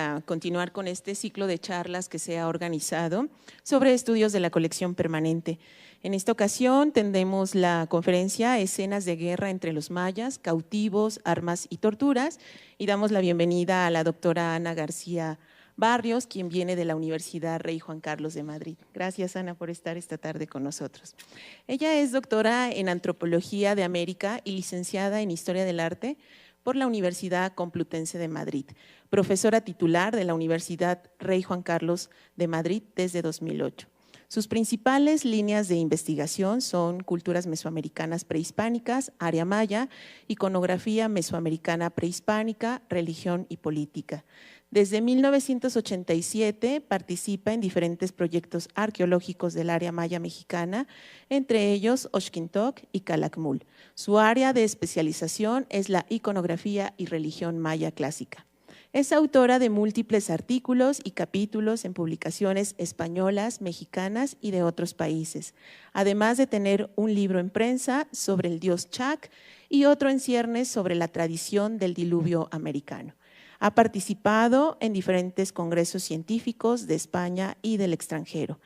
A continuar con este ciclo de charlas que se ha organizado sobre estudios de la colección permanente. En esta ocasión tendremos la conferencia Escenas de guerra entre los mayas, cautivos, armas y torturas, y damos la bienvenida a la doctora Ana García Barrios, quien viene de la Universidad Rey Juan Carlos de Madrid. Gracias, Ana, por estar esta tarde con nosotros. Ella es doctora en Antropología de América y licenciada en Historia del Arte por la Universidad Complutense de Madrid, profesora titular de la Universidad Rey Juan Carlos de Madrid desde 2008. Sus principales líneas de investigación son culturas mesoamericanas prehispánicas, área maya, iconografía mesoamericana prehispánica, religión y política. Desde 1987 participa en diferentes proyectos arqueológicos del área maya mexicana, entre ellos Oxquintoc y Calakmul. Su área de especialización es la iconografía y religión maya clásica. Es autora de múltiples artículos y capítulos en publicaciones españolas, mexicanas y de otros países, además de tener un libro en prensa sobre el dios Chac y otro en ciernes sobre la tradición del diluvio americano. Ha participado en diferentes congresos científicos de España y del extranjero.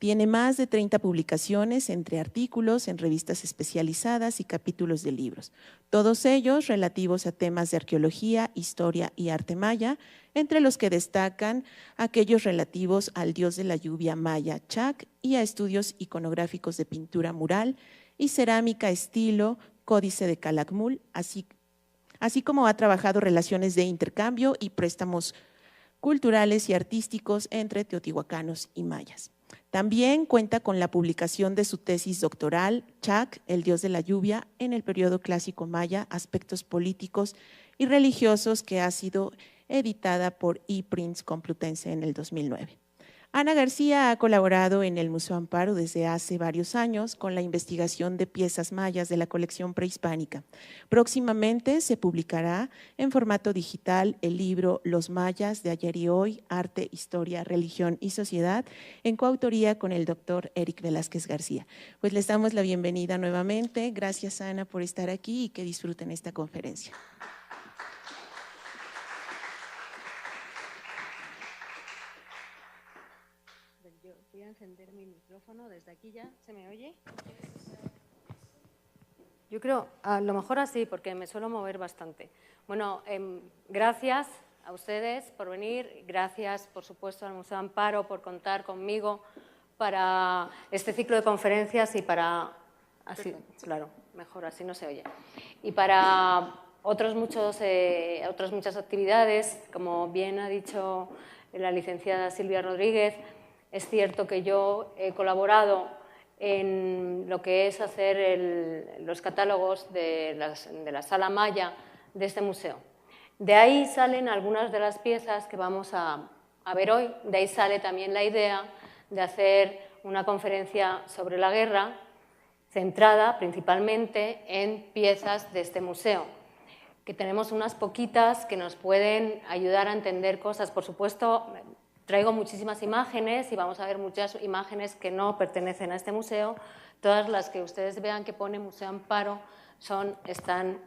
Tiene más de 30 publicaciones entre artículos en revistas especializadas y capítulos de libros, todos ellos relativos a temas de arqueología, historia y arte maya, entre los que destacan aquellos relativos al dios de la lluvia maya Chac y a estudios iconográficos de pintura mural y cerámica estilo Códice de Calakmul, así como ha trabajado relaciones de intercambio y préstamos culturales y artísticos entre teotihuacanos y mayas. También cuenta con la publicación de su tesis doctoral, Chac, el dios de la lluvia, en el periodo clásico maya, aspectos políticos y religiosos, que ha sido editada por ePrints Complutense en el 2009. Ana García ha colaborado en el Museo Amparo desde hace varios años con la investigación de piezas mayas de la colección prehispánica. Próximamente se publicará en formato digital el libro Los mayas de ayer y hoy, arte, historia, religión y sociedad, en coautoría con el doctor Eric Velázquez García. Pues les damos la bienvenida nuevamente. Gracias, Ana, por estar aquí y que disfruten esta conferencia. Voy a encender mi micrófono desde aquí ya. ¿Se me oye? Yo creo, a lo mejor así, porque me suelo mover bastante. Bueno, gracias a ustedes por venir. Gracias, por supuesto, al Museo Amparo por contar conmigo para este ciclo de conferencias y para… Así, claro, mejor así no se oye. Y para otras muchas actividades, como bien ha dicho la licenciada Silvia Rodríguez. Es cierto que yo he colaborado en lo que es hacer los catálogos de la sala maya de este museo. De ahí salen algunas de las piezas que vamos a ver hoy. De ahí sale también la idea de hacer una conferencia sobre la guerra, centrada principalmente en piezas de este museo, que tenemos unas poquitas que nos pueden ayudar a entender cosas. Por supuesto, traigo muchísimas imágenes y vamos a ver muchas imágenes que no pertenecen a este museo. Todas las que ustedes vean que pone Museo Amparo están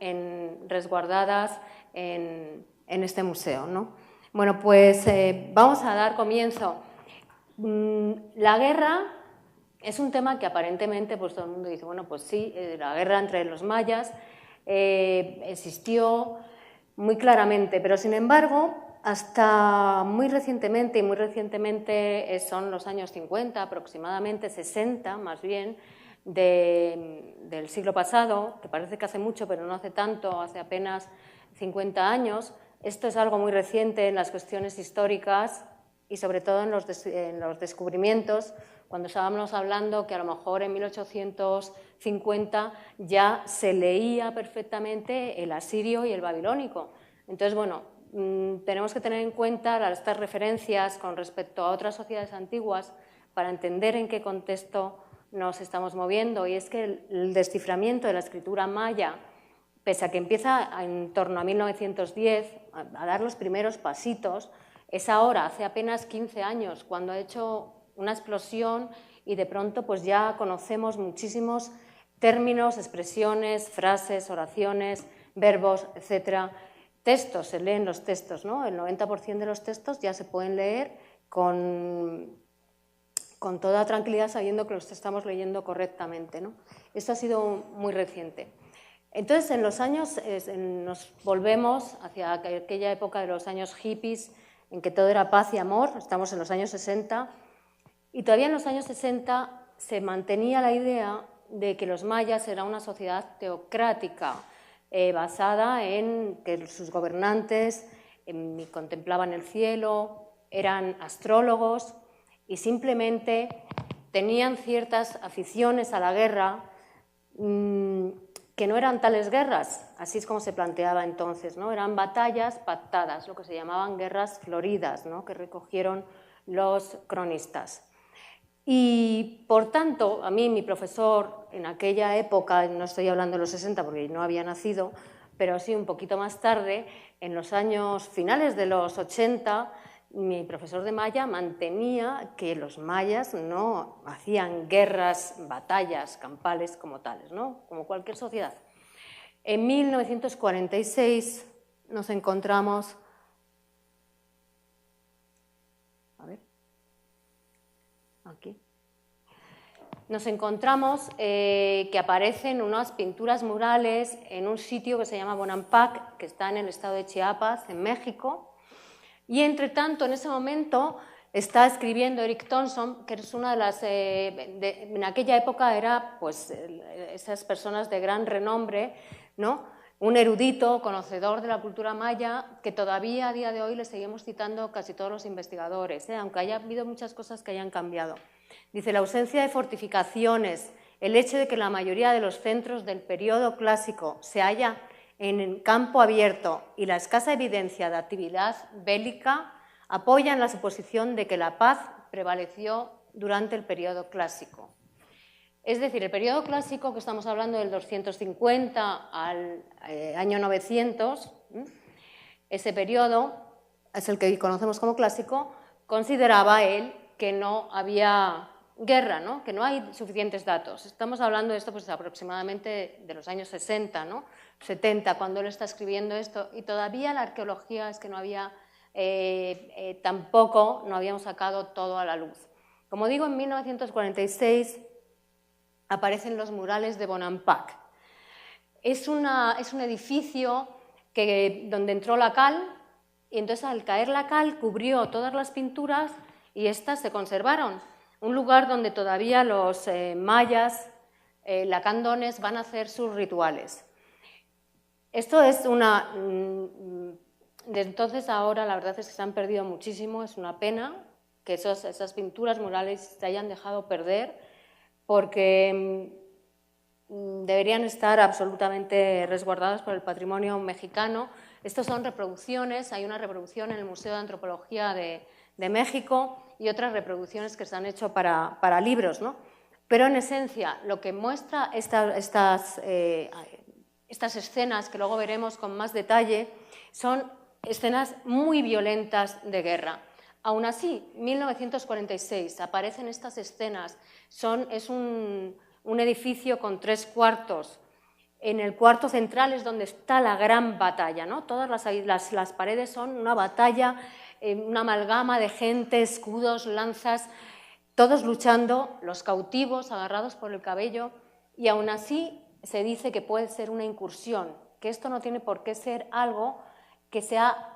resguardadas en este museo, ¿no? Bueno, pues vamos a dar comienzo. La guerra es un tema que aparentemente pues, todo el mundo dice, bueno, pues sí, la guerra entre los mayas existió muy claramente, pero sin embargo, hasta muy recientemente, y muy recientemente son los años 50, aproximadamente 60 más bien, del siglo pasado, que parece que hace mucho, pero no hace tanto, hace apenas 50 años. Esto es algo muy reciente en las cuestiones históricas y sobre todo en los descubrimientos, cuando estábamos hablando que a lo mejor en 1850 ya se leía perfectamente el asirio y el babilónico. Entonces, bueno, tenemos que tener en cuenta estas referencias con respecto a otras sociedades antiguas para entender en qué contexto nos estamos moviendo. Y es que el desciframiento de la escritura maya, pese a que empieza en torno a 1910 a dar los primeros pasitos, es ahora, hace apenas 15 años, cuando ha hecho una explosión y de pronto pues ya conocemos muchísimos términos, expresiones, frases, oraciones, verbos, etcétera, textos, se leen los textos, ¿no? El 90% de los textos ya se pueden leer con toda tranquilidad, sabiendo que los estamos leyendo correctamente, ¿no? Esto ha sido muy reciente. Entonces, en los años, nos volvemos hacia aquella época de los años hippies, en que todo era paz y amor, estamos en los años 60, y todavía en los años 60 se mantenía la idea de que los mayas eran una sociedad teocrática, basada en que sus gobernantes contemplaban el cielo, eran astrólogos y simplemente tenían ciertas aficiones a la guerra que no eran tales guerras, así es como se planteaba entonces, ¿no? Eran batallas pactadas, lo que se llamaban guerras floridas, ¿no? Que recogieron los cronistas. Y, por tanto, a mí, mi profesor, en aquella época, no estoy hablando de los 60 porque no había nacido, pero sí un poquito más tarde, en los años finales de los 80, mi profesor de maya mantenía que los mayas no hacían guerras, batallas campales como tales, ¿no? Como cualquier sociedad. En 1946 nos encontramos... Aquí. Nos encontramos que aparecen unas pinturas murales en un sitio que se llama Bonampak, que está en el estado de Chiapas, en México. Y, entre tanto, en ese momento está escribiendo Eric Thompson, que es una de las... en aquella época era, pues, esas personas de gran renombre, ¿no? Un erudito, conocedor de la cultura maya, que todavía a día de hoy le seguimos citando casi todos los investigadores, aunque haya habido muchas cosas que hayan cambiado. Dice, la ausencia de fortificaciones, el hecho de que la mayoría de los centros del periodo clásico se halla en campo abierto y la escasa evidencia de actividad bélica apoyan la suposición de que la paz prevaleció durante el periodo clásico. Es decir, el periodo clásico, que estamos hablando del 250 al año 900, ese periodo es el que conocemos como clásico, consideraba él que no había guerra, ¿no? Que no hay suficientes datos. Estamos hablando de esto pues, aproximadamente de los años 60, ¿no? 70, cuando él está escribiendo esto, y todavía la arqueología es que no había, tampoco no habíamos sacado todo a la luz. Como digo, en 1946 aparecen los murales de Bonampak. Es un edificio donde entró la cal, y entonces al caer la cal cubrió todas las pinturas y estas se conservaron. Un lugar donde todavía los mayas, lacandones, van a hacer sus rituales. Esto es de entonces a ahora la verdad es que se han perdido muchísimo, es una pena que esas pinturas murales se hayan dejado perder, porque deberían estar absolutamente resguardadas por el patrimonio mexicano. Estos son reproducciones, hay una reproducción en el Museo de Antropología de México y otras reproducciones que se han hecho para libros, ¿no? Pero en esencia lo que muestra estas escenas, que luego veremos con más detalle, son escenas muy violentas de guerra. Aún así, 1946, aparecen estas escenas, es un edificio con 3 cuartos. En el cuarto central es donde está la gran batalla, ¿no? Todas las paredes son una batalla, una amalgama de gente, escudos, lanzas, todos luchando, los cautivos agarrados por el cabello, y aún así se dice que puede ser una incursión, que esto no tiene por qué ser algo que sea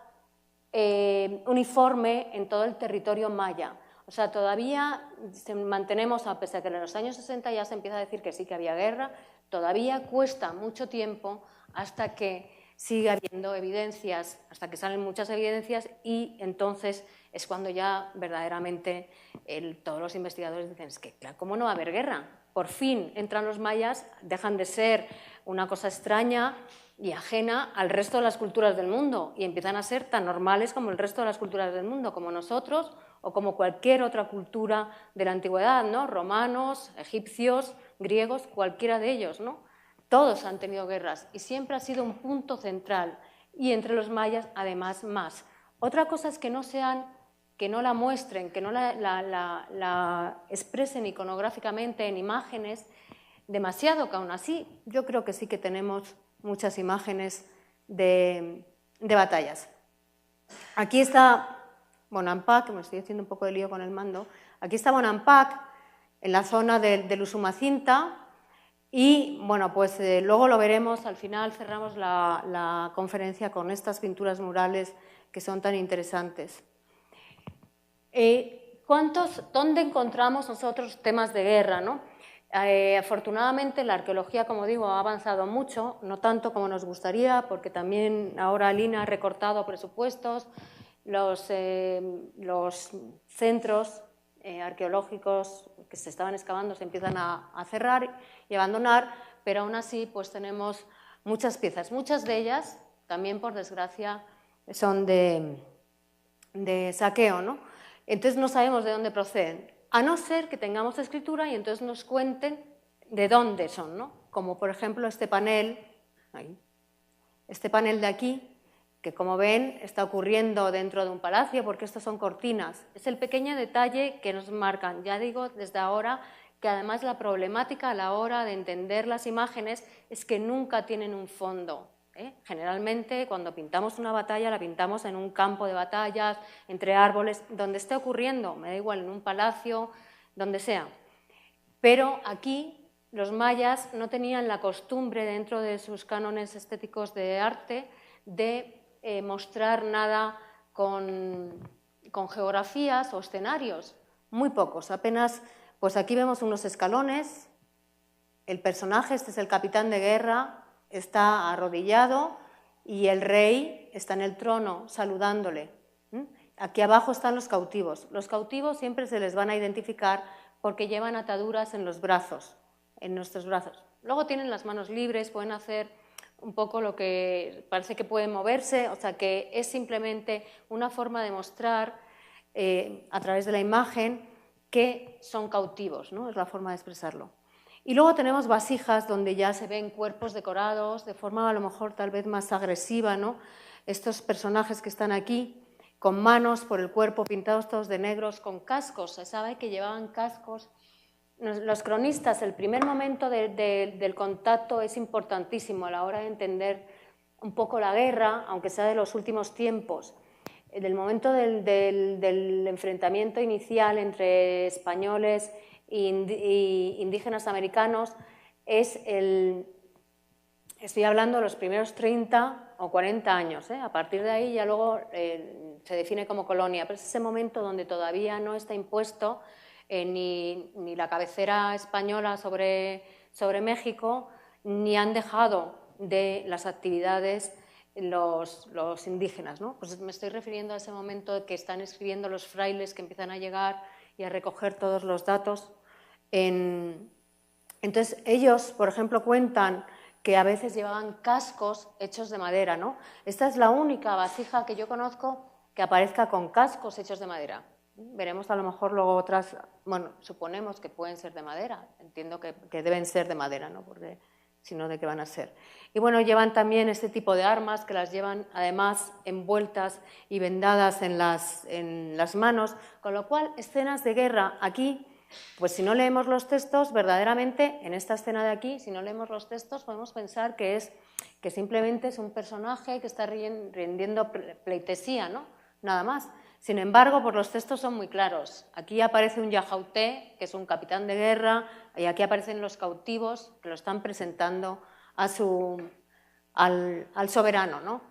uniforme en todo el territorio maya. O sea, todavía mantenemos, a pesar de que en los años 60 ya se empieza a decir que sí que había guerra, todavía cuesta mucho tiempo hasta que sigue habiendo evidencias, hasta que salen muchas evidencias, y entonces es cuando ya verdaderamente todos los investigadores dicen, es que claro, ¿cómo no va a haber guerra? Por fin entran los mayas, dejan de ser una cosa extraña y ajena al resto de las culturas del mundo y empiezan a ser tan normales como el resto de las culturas del mundo, como nosotros o como cualquier otra cultura de la antigüedad, ¿no? Romanos, egipcios, griegos, cualquiera de ellos, ¿no? Todos han tenido guerras y siempre ha sido un punto central, y entre los mayas además más. Otra cosa es que no la muestren, que no la expresen iconográficamente en imágenes demasiado, que aún así yo creo que sí que tenemos muchas imágenes de batallas. Aquí está Bonampak, me estoy haciendo un poco de lío con el mando. Aquí está Bonampak, en la zona del Usumacinta, y bueno, pues luego lo veremos, al final cerramos la conferencia con estas pinturas murales que son tan interesantes. ¿Dónde encontramos nosotros temas de guerra, ¿no? Afortunadamente la arqueología, como digo, ha avanzado mucho, no tanto como nos gustaría, porque también ahora Lina ha recortado presupuestos, los centros arqueológicos que se estaban excavando se empiezan a cerrar y abandonar, pero aún así pues tenemos muchas piezas. Muchas de ellas, también por desgracia, son de saqueo, ¿no? Entonces no sabemos de dónde proceden, a no ser que tengamos escritura y entonces nos cuenten de dónde son, ¿no? Como por ejemplo este panel, este panel de aquí, que como ven está ocurriendo dentro de un palacio, porque estos son cortinas. Es el pequeño detalle que nos marcan. Ya digo desde ahora que además la problemática a la hora de entender las imágenes es que nunca tienen un fondo. Generalmente cuando pintamos una batalla la pintamos en un campo de batallas, entre árboles, donde esté ocurriendo, me da igual, en un palacio, donde sea. Pero aquí los mayas no tenían la costumbre dentro de sus cánones estéticos de arte de mostrar nada con geografías o escenarios, muy pocos, apenas, pues aquí vemos unos escalones, el personaje, este es el capitán de guerra, está arrodillado y el rey está en el trono saludándole. Aquí abajo están los cautivos. Los cautivos siempre se les van a identificar porque llevan ataduras en los brazos, en nuestros brazos. Luego tienen las manos libres, pueden hacer un poco lo que parece que pueden moverse, o sea que es simplemente una forma de mostrar a través de la imagen que son cautivos, ¿no? Es la forma de expresarlo. Y luego tenemos vasijas donde ya se ven cuerpos decorados de forma a lo mejor tal vez más agresiva, ¿no? Estos personajes que están aquí con manos por el cuerpo pintados todos de negros, con cascos, se sabe que llevaban cascos. Los cronistas, el primer momento del contacto es importantísimo a la hora de entender un poco la guerra, aunque sea de los últimos tiempos. En el momento del enfrentamiento inicial entre españoles y indígenas americanos estoy hablando de los primeros 30 o 40 años, a partir de ahí ya luego se define como colonia, pero es ese momento donde todavía no está impuesto ni la cabecera española sobre México, ni han dejado de las actividades los indígenas, ¿no? Pues me estoy refiriendo a ese momento que están escribiendo los frailes que empiezan a llegar y a recoger todos los datos. Entonces ellos, por ejemplo, cuentan que a veces llevaban cascos hechos de madera, ¿no? Esta es la única vasija que yo conozco que aparezca con cascos hechos de madera. Veremos a lo mejor luego otras, bueno, suponemos que pueden ser de madera, entiendo que deben ser de madera, ¿no? Porque si no, ¿de qué van a ser? Y bueno, llevan también este tipo de armas que las llevan además envueltas y vendadas en las manos, con lo cual escenas de guerra aquí, pues si no leemos los textos, verdaderamente en esta escena de aquí, si no leemos los textos podemos pensar que simplemente es un personaje que está rindiendo pleitesía, ¿no? Nada más. Sin embargo, pues los textos son muy claros. Aquí aparece un Yahauté, que es un capitán de guerra, y aquí aparecen los cautivos que lo están presentando al soberano, ¿no?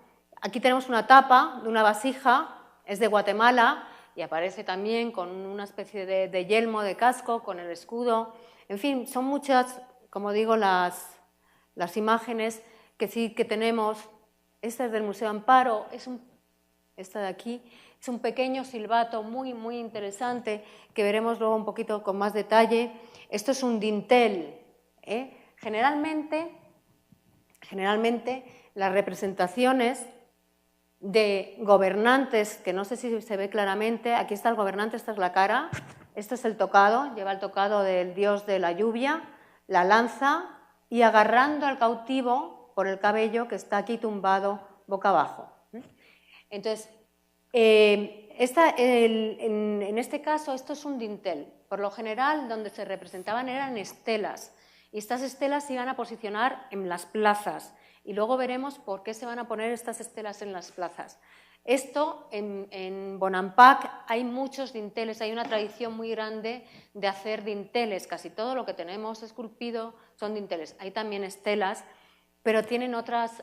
Aquí tenemos una tapa de una vasija, es de Guatemala, y aparece también con una especie de yelmo, de casco, con el escudo. En fin, son muchas, como digo, las imágenes que sí que tenemos. Esta es del Museo Amparo, esta de aquí, es un pequeño silbato muy, muy interesante que veremos luego un poquito con más detalle. Esto es un dintel. Generalmente las representaciones de gobernantes, que no sé si se ve claramente, aquí está el gobernante, esta es la cara, esto es el tocado, lleva el tocado del dios de la lluvia, la lanza y agarrando al cautivo por el cabello que está aquí tumbado boca abajo. Entonces, en este caso esto es un dintel. Por lo general donde se representaban eran estelas y estas estelas se iban a posicionar en las plazas y luego veremos por qué se van a poner estas estelas en las plazas. Esto, en Bonampak hay muchos dinteles, hay una tradición muy grande de hacer dinteles, casi todo lo que tenemos esculpido son dinteles. Hay también estelas, pero tienen otras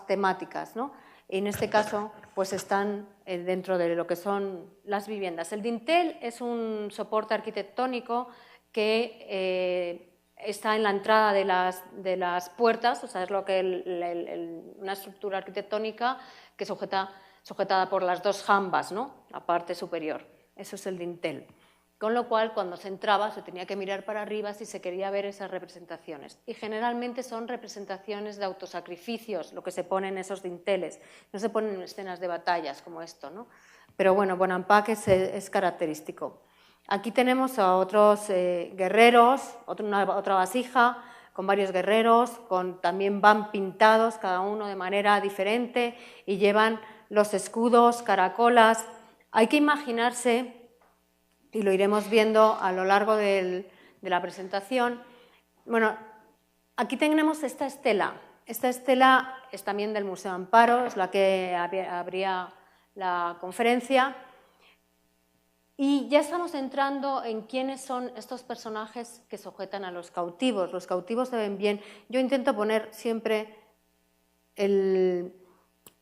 temáticas, ¿no? Y en este caso, pues están dentro de lo que son las viviendas. El dintel es un soporte arquitectónico que está en la entrada de las puertas, o sea, es lo que una estructura arquitectónica que sujetada por las dos jambas, ¿no? La parte superior. Eso es el dintel. Con lo cual, cuando se entraba, se tenía que mirar para arriba si se quería ver esas representaciones. Y generalmente son representaciones de autosacrificios, lo que se pone en esos dinteles. No se ponen escenas de batallas como esto, ¿no? Pero bueno, Bonampak es característico. Aquí tenemos a otros guerreros, otra vasija con varios guerreros, también van pintados cada uno de manera diferente y llevan los escudos, caracolas. Hay que imaginarse, y lo iremos viendo a lo largo de la presentación. Bueno, aquí tenemos esta estela. Esta estela es también del Museo Amparo, es la que abría la conferencia. Y ya estamos entrando en quiénes son estos personajes que sujetan a los cautivos. Los cautivos se ven bien. Yo intento poner siempre el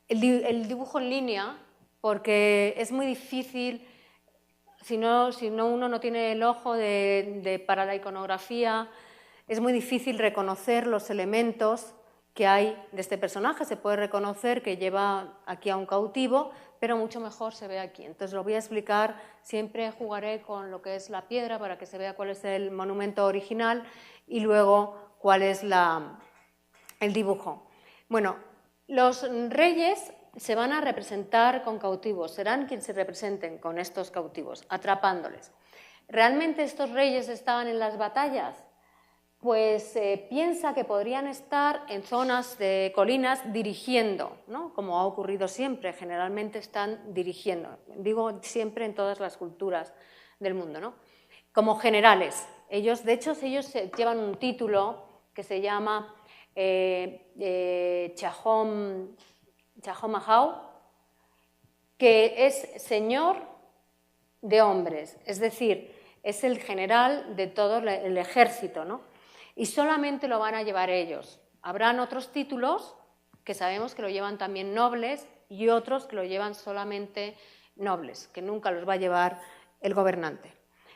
dibujo en línea porque es muy difícil. Si no uno no tiene el ojo para la iconografía, es muy difícil reconocer los elementos que hay de este personaje. Se puede reconocer que lleva aquí a un cautivo, pero mucho mejor se ve aquí. Entonces lo voy a explicar, siempre jugaré con lo que es la piedra para que se vea cuál es el monumento original y luego cuál es el dibujo. Bueno, los reyes se van a representar con cautivos, serán quienes se representen con estos cautivos, atrapándoles. ¿Realmente estos reyes estaban en las batallas? Pues piensa que podrían estar en zonas de colinas dirigiendo, ¿no? Como ha ocurrido siempre, generalmente están dirigiendo, digo siempre en todas las culturas del mundo, ¿no? Como generales. Ellos llevan un título que se llama Chahom Mahau, que es señor de hombres, es decir, es el general de todo el ejército, ¿no? Y solamente lo van a llevar ellos. Habrán otros títulos que sabemos que lo llevan también nobles y otros que lo llevan solamente nobles, que nunca los va a llevar el gobernante.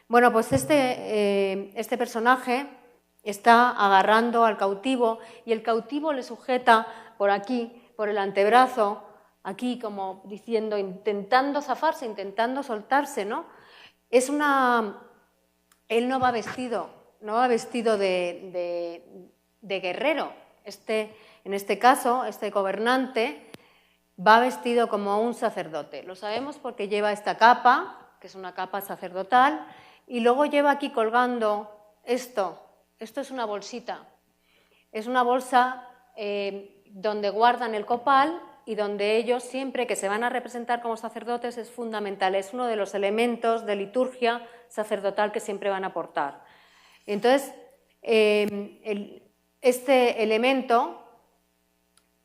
Bueno, pues este personaje está agarrando al cautivo y el cautivo le sujeta por aquí, por el antebrazo, aquí como diciendo, intentando zafarse, intentando soltarse, ¿no? Él no va vestido de guerrero. En este caso, este gobernante va vestido como un sacerdote. Lo sabemos porque lleva esta capa, que es una capa sacerdotal, y luego lleva aquí colgando esto. Esto es una bolsita. Es una bolsa donde guardan el copal y donde ellos, siempre que se van a representar como sacerdotes, es fundamental. Es uno de los elementos de liturgia sacerdotal que siempre van a portar. Entonces, este elemento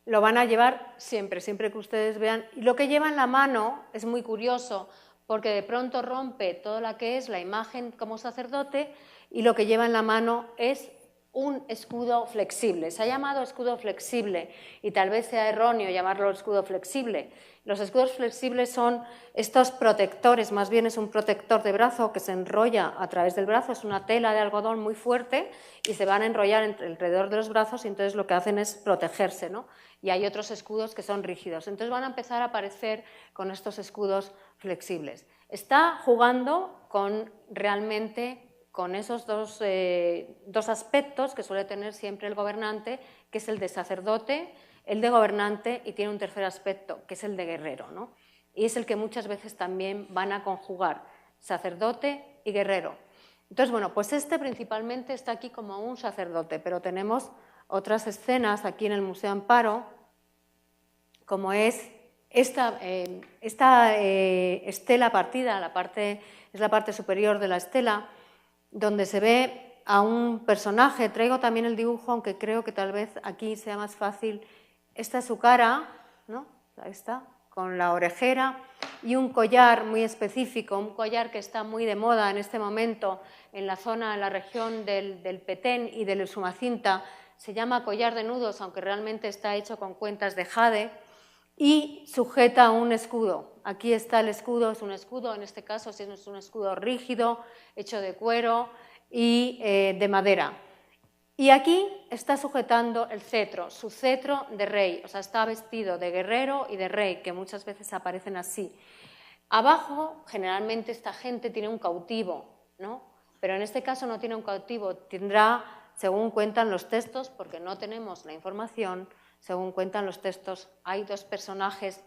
lo van a llevar siempre que ustedes vean. Y lo que lleva en la mano es muy curioso, porque de pronto rompe toda la que es la imagen como sacerdote y lo que lleva en la mano es un escudo flexible. Se ha llamado escudo flexible y tal vez sea erróneo llamarlo escudo flexible. Los escudos flexibles son estos protectores, más bien es un protector de brazo que se enrolla a través del brazo, es una tela de algodón muy fuerte y se van a enrollar alrededor de los brazos y entonces lo que hacen es protegerse, ¿no? Y hay otros escudos que son rígidos. Entonces van a empezar a aparecer con estos escudos flexibles. Está jugando realmente con esos dos aspectos que suele tener siempre el gobernante, que es el de sacerdote, el de gobernante y tiene un tercer aspecto, que es el de guerrero, ¿no? Y es el que muchas veces también van a conjugar, sacerdote y guerrero. Entonces, bueno, pues principalmente está aquí como un sacerdote, pero tenemos otras escenas aquí en el Museo Amparo, como es esta estela partida, es la parte superior de la estela, donde se ve a un personaje. Traigo también el dibujo, aunque creo que tal vez aquí sea más fácil esta es su cara, ¿no? Ahí está, con la orejera y un collar muy específico, un collar que está muy de moda en este momento en la zona, en la región del Petén y del Usumacinta. Se llama collar de nudos, aunque realmente está hecho con cuentas de jade, y sujeta un escudo. Aquí está el escudo, es un escudo, en este caso sí es un escudo rígido, hecho de cuero y de madera. Y aquí está sujetando el cetro, su cetro de rey, o sea, está vestido de guerrero y de rey, que muchas veces aparecen así. Abajo, generalmente, esta gente tiene un cautivo, ¿no? Pero en este caso no tiene un cautivo, tendrá, según cuentan los textos, porque no tenemos la información, según cuentan los textos, hay dos personajes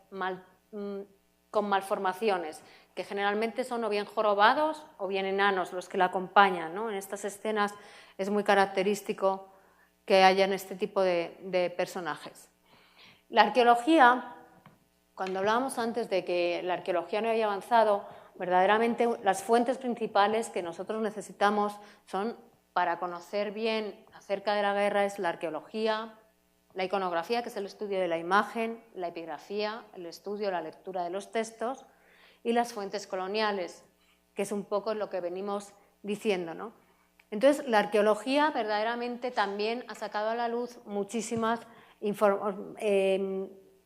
con malformaciones, que generalmente son o bien jorobados o bien enanos los que la acompañan, ¿no? En estas escenas es muy característico que hayan este tipo de personajes. La arqueología, cuando hablábamos antes de que la arqueología no había avanzado, verdaderamente las fuentes principales que nosotros necesitamos son, para conocer bien acerca de la guerra, es la arqueología, la iconografía, que es el estudio de la imagen, la epigrafía, el estudio, la lectura de los textos, y las fuentes coloniales, que es un poco lo que venimos diciendo, ¿no? Entonces, la arqueología verdaderamente también ha sacado a la luz muchísimas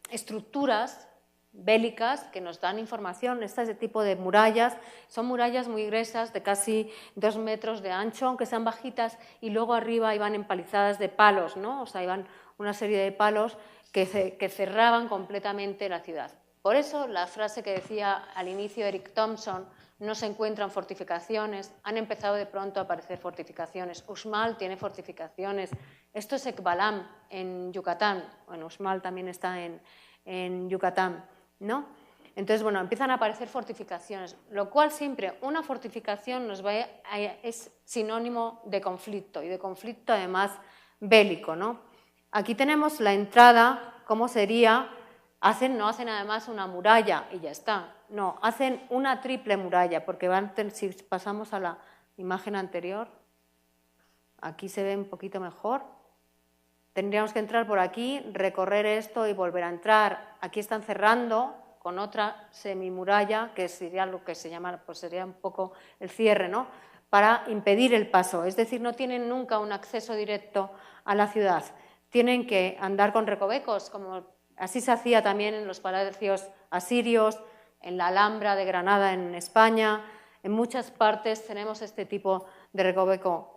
estructuras bélicas que nos dan información. Este tipo de murallas son murallas muy gruesas, de casi 2 metros de ancho, aunque sean bajitas, y luego arriba iban empalizadas de palos, ¿no? O sea, iban una serie de palos que cerraban completamente la ciudad. Por eso, la frase que decía al inicio Eric Thompson, no se encuentran fortificaciones, han empezado de pronto a aparecer fortificaciones. Uxmal tiene fortificaciones. Esto es Ekbalam en Yucatán. Bueno, Uxmal también está en Yucatán, ¿no? Entonces, bueno, empiezan a aparecer fortificaciones, lo cual siempre una fortificación es sinónimo de conflicto, y de conflicto además bélico, ¿no? Aquí tenemos la entrada, cómo sería. No hacen además una muralla y ya está, no, hacen una triple muralla, porque si pasamos a la imagen anterior, aquí se ve un poquito mejor. Tendríamos que entrar por aquí, recorrer esto y volver a entrar. Aquí están cerrando con otra semimuralla, que sería lo que se llama, pues sería un poco el cierre, ¿no? Para impedir el paso, es decir, no tienen nunca un acceso directo a la ciudad. Tienen que andar con recovecos, como así se hacía también en los palacios asirios, en la Alhambra de Granada en España. En muchas partes tenemos este tipo de recoveco.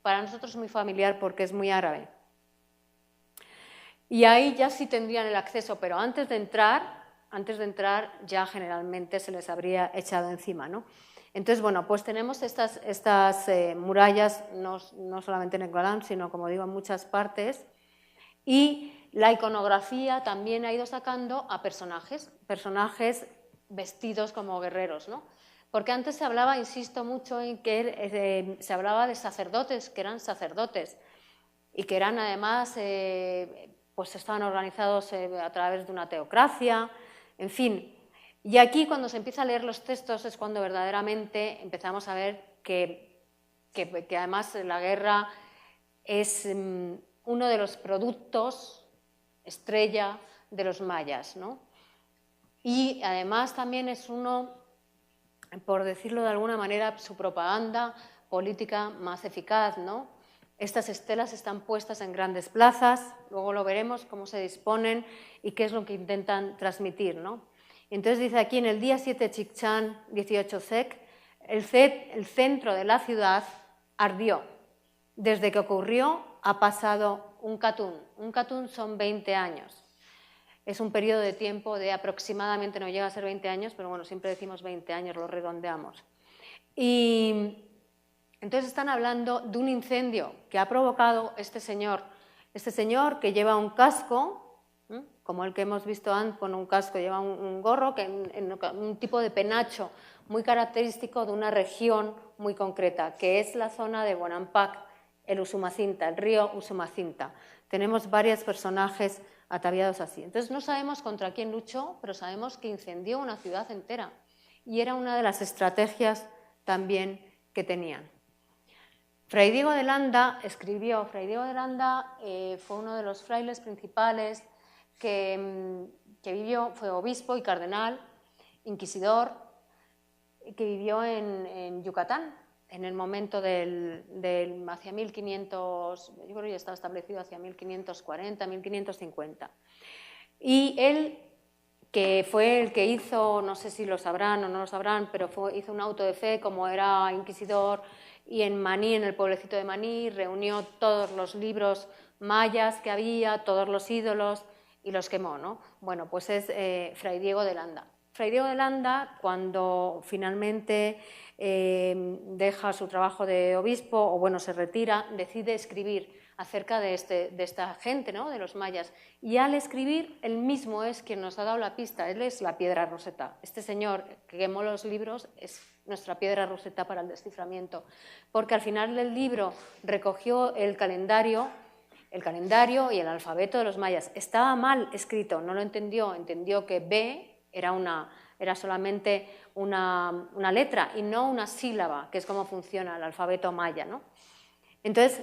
Para nosotros es muy familiar porque es muy árabe. Y ahí ya sí tendrían el acceso, pero antes de entrar ya generalmente se les habría echado encima, ¿no? Entonces, bueno, pues tenemos estas murallas, no solamente en Ekbalam, sino, como digo, en muchas partes. Y la iconografía también ha ido sacando a personajes vestidos como guerreros, ¿no? Porque antes se hablaba, insisto mucho, en que se hablaba de sacerdotes, que eran sacerdotes, y que eran además, pues estaban organizados a través de una teocracia, en fin. Y aquí, cuando se empieza a leer los textos, es cuando verdaderamente empezamos a ver que además la guerra es uno de los productos estrella de los mayas, ¿no? Y además también es uno, por decirlo de alguna manera, su propaganda política más eficaz, ¿no? Estas estelas están puestas en grandes plazas, luego lo veremos cómo se disponen y qué es lo que intentan transmitir, ¿no? Entonces dice aquí, en el día 7 Chicxán, 18 Sec, el centro de la ciudad ardió. Desde que ocurrió ha pasado un catún. Un catún son 20 años. Es un periodo de tiempo de aproximadamente, no llega a ser 20 años, pero bueno, siempre decimos 20 años, lo redondeamos. Y entonces están hablando de un incendio que ha provocado este señor que lleva un casco, como el que hemos visto antes, con un casco, lleva un gorro, un tipo de penacho muy característico de una región muy concreta, que es la zona de Bonampak, el Usumacinta, el río Usumacinta. Tenemos varios personajes ataviados así. Entonces no sabemos contra quién luchó, pero sabemos que incendió una ciudad entera y era una de las estrategias también que tenían. Fray Diego de Landa escribió, Fray Diego de Landa fue uno de los frailes principales que vivió, fue obispo y cardenal, inquisidor, que vivió en Yucatán, en el momento hacia 1500, yo creo que ya estaba establecido hacia 1540, 1550. Y él, que fue el que hizo, no sé si lo sabrán o no lo sabrán, pero hizo un auto de fe como era inquisidor, y en Maní, en el pueblecito de Maní, reunió todos los libros mayas que había, todos los ídolos, y los quemó, ¿no? Bueno, pues es Fray Diego de Landa. Fray Diego de Landa, cuando finalmente deja su trabajo de obispo, o bueno, se retira, decide escribir acerca de esta gente, ¿no?, de los mayas. Y al escribir, él mismo es quien nos ha dado la pista, él es la piedra Roseta. Este señor que quemó los libros es nuestra piedra Roseta para el desciframiento, porque al final del libro recogió el calendario y el alfabeto de los mayas. Estaba mal escrito, no lo entendió, entendió que B era solamente una letra y no una sílaba, que es como funciona el alfabeto maya, ¿no? Entonces,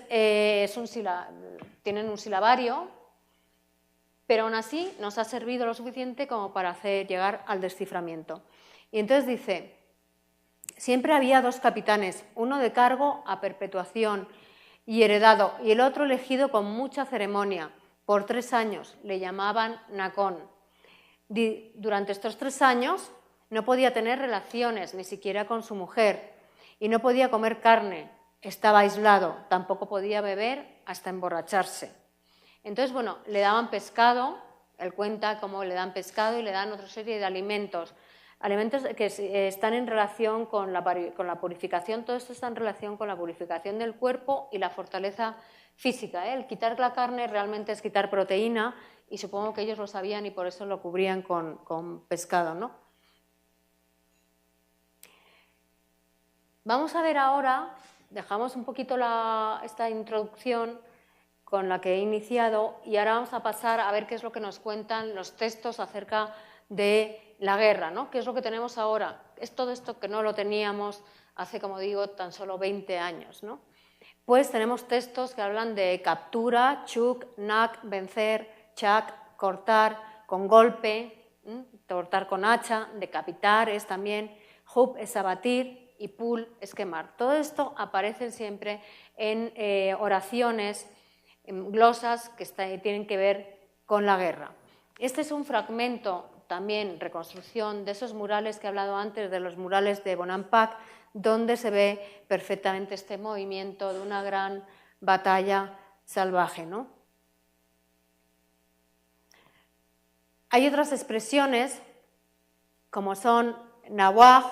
tienen un silabario, pero aún así nos ha servido lo suficiente como para hacer llegar al desciframiento. Y entonces dice, siempre había dos capitanes, uno de cargo a perpetuación y heredado, y el otro elegido con mucha ceremonia. Por 3 años le llamaban Nacón. Durante estos 3 años no podía tener relaciones, ni siquiera con su mujer, y no podía comer carne, estaba aislado, tampoco podía beber hasta emborracharse. Entonces, bueno, le daban pescado, él cuenta cómo le dan pescado y le dan otra serie de alimentos que están en relación con la purificación, todo esto está en relación con la purificación del cuerpo y la fortaleza física, ¿eh? El quitar la carne realmente es quitar proteína, y supongo que ellos lo sabían y por eso lo cubrían con pescado, ¿no? Vamos a ver ahora, dejamos un poquito esta introducción con la que he iniciado, y ahora vamos a pasar a ver qué es lo que nos cuentan los textos acerca de la guerra, ¿no? ¿Qué es lo que tenemos ahora? Es todo esto que no lo teníamos hace, como digo, tan solo 20 años, ¿no? Pues tenemos textos que hablan de captura, chuk, nak, vencer, chak, cortar con golpe, cortar con hacha, decapitar es también, hub es abatir y pul es quemar. Todo esto aparece siempre en oraciones, en glosas que tienen que ver con la guerra. Este es un fragmento, también reconstrucción de esos murales que he hablado antes, de los murales de Bonampak, donde se ve perfectamente este movimiento de una gran batalla salvaje, ¿no? Hay otras expresiones, como son nawaj,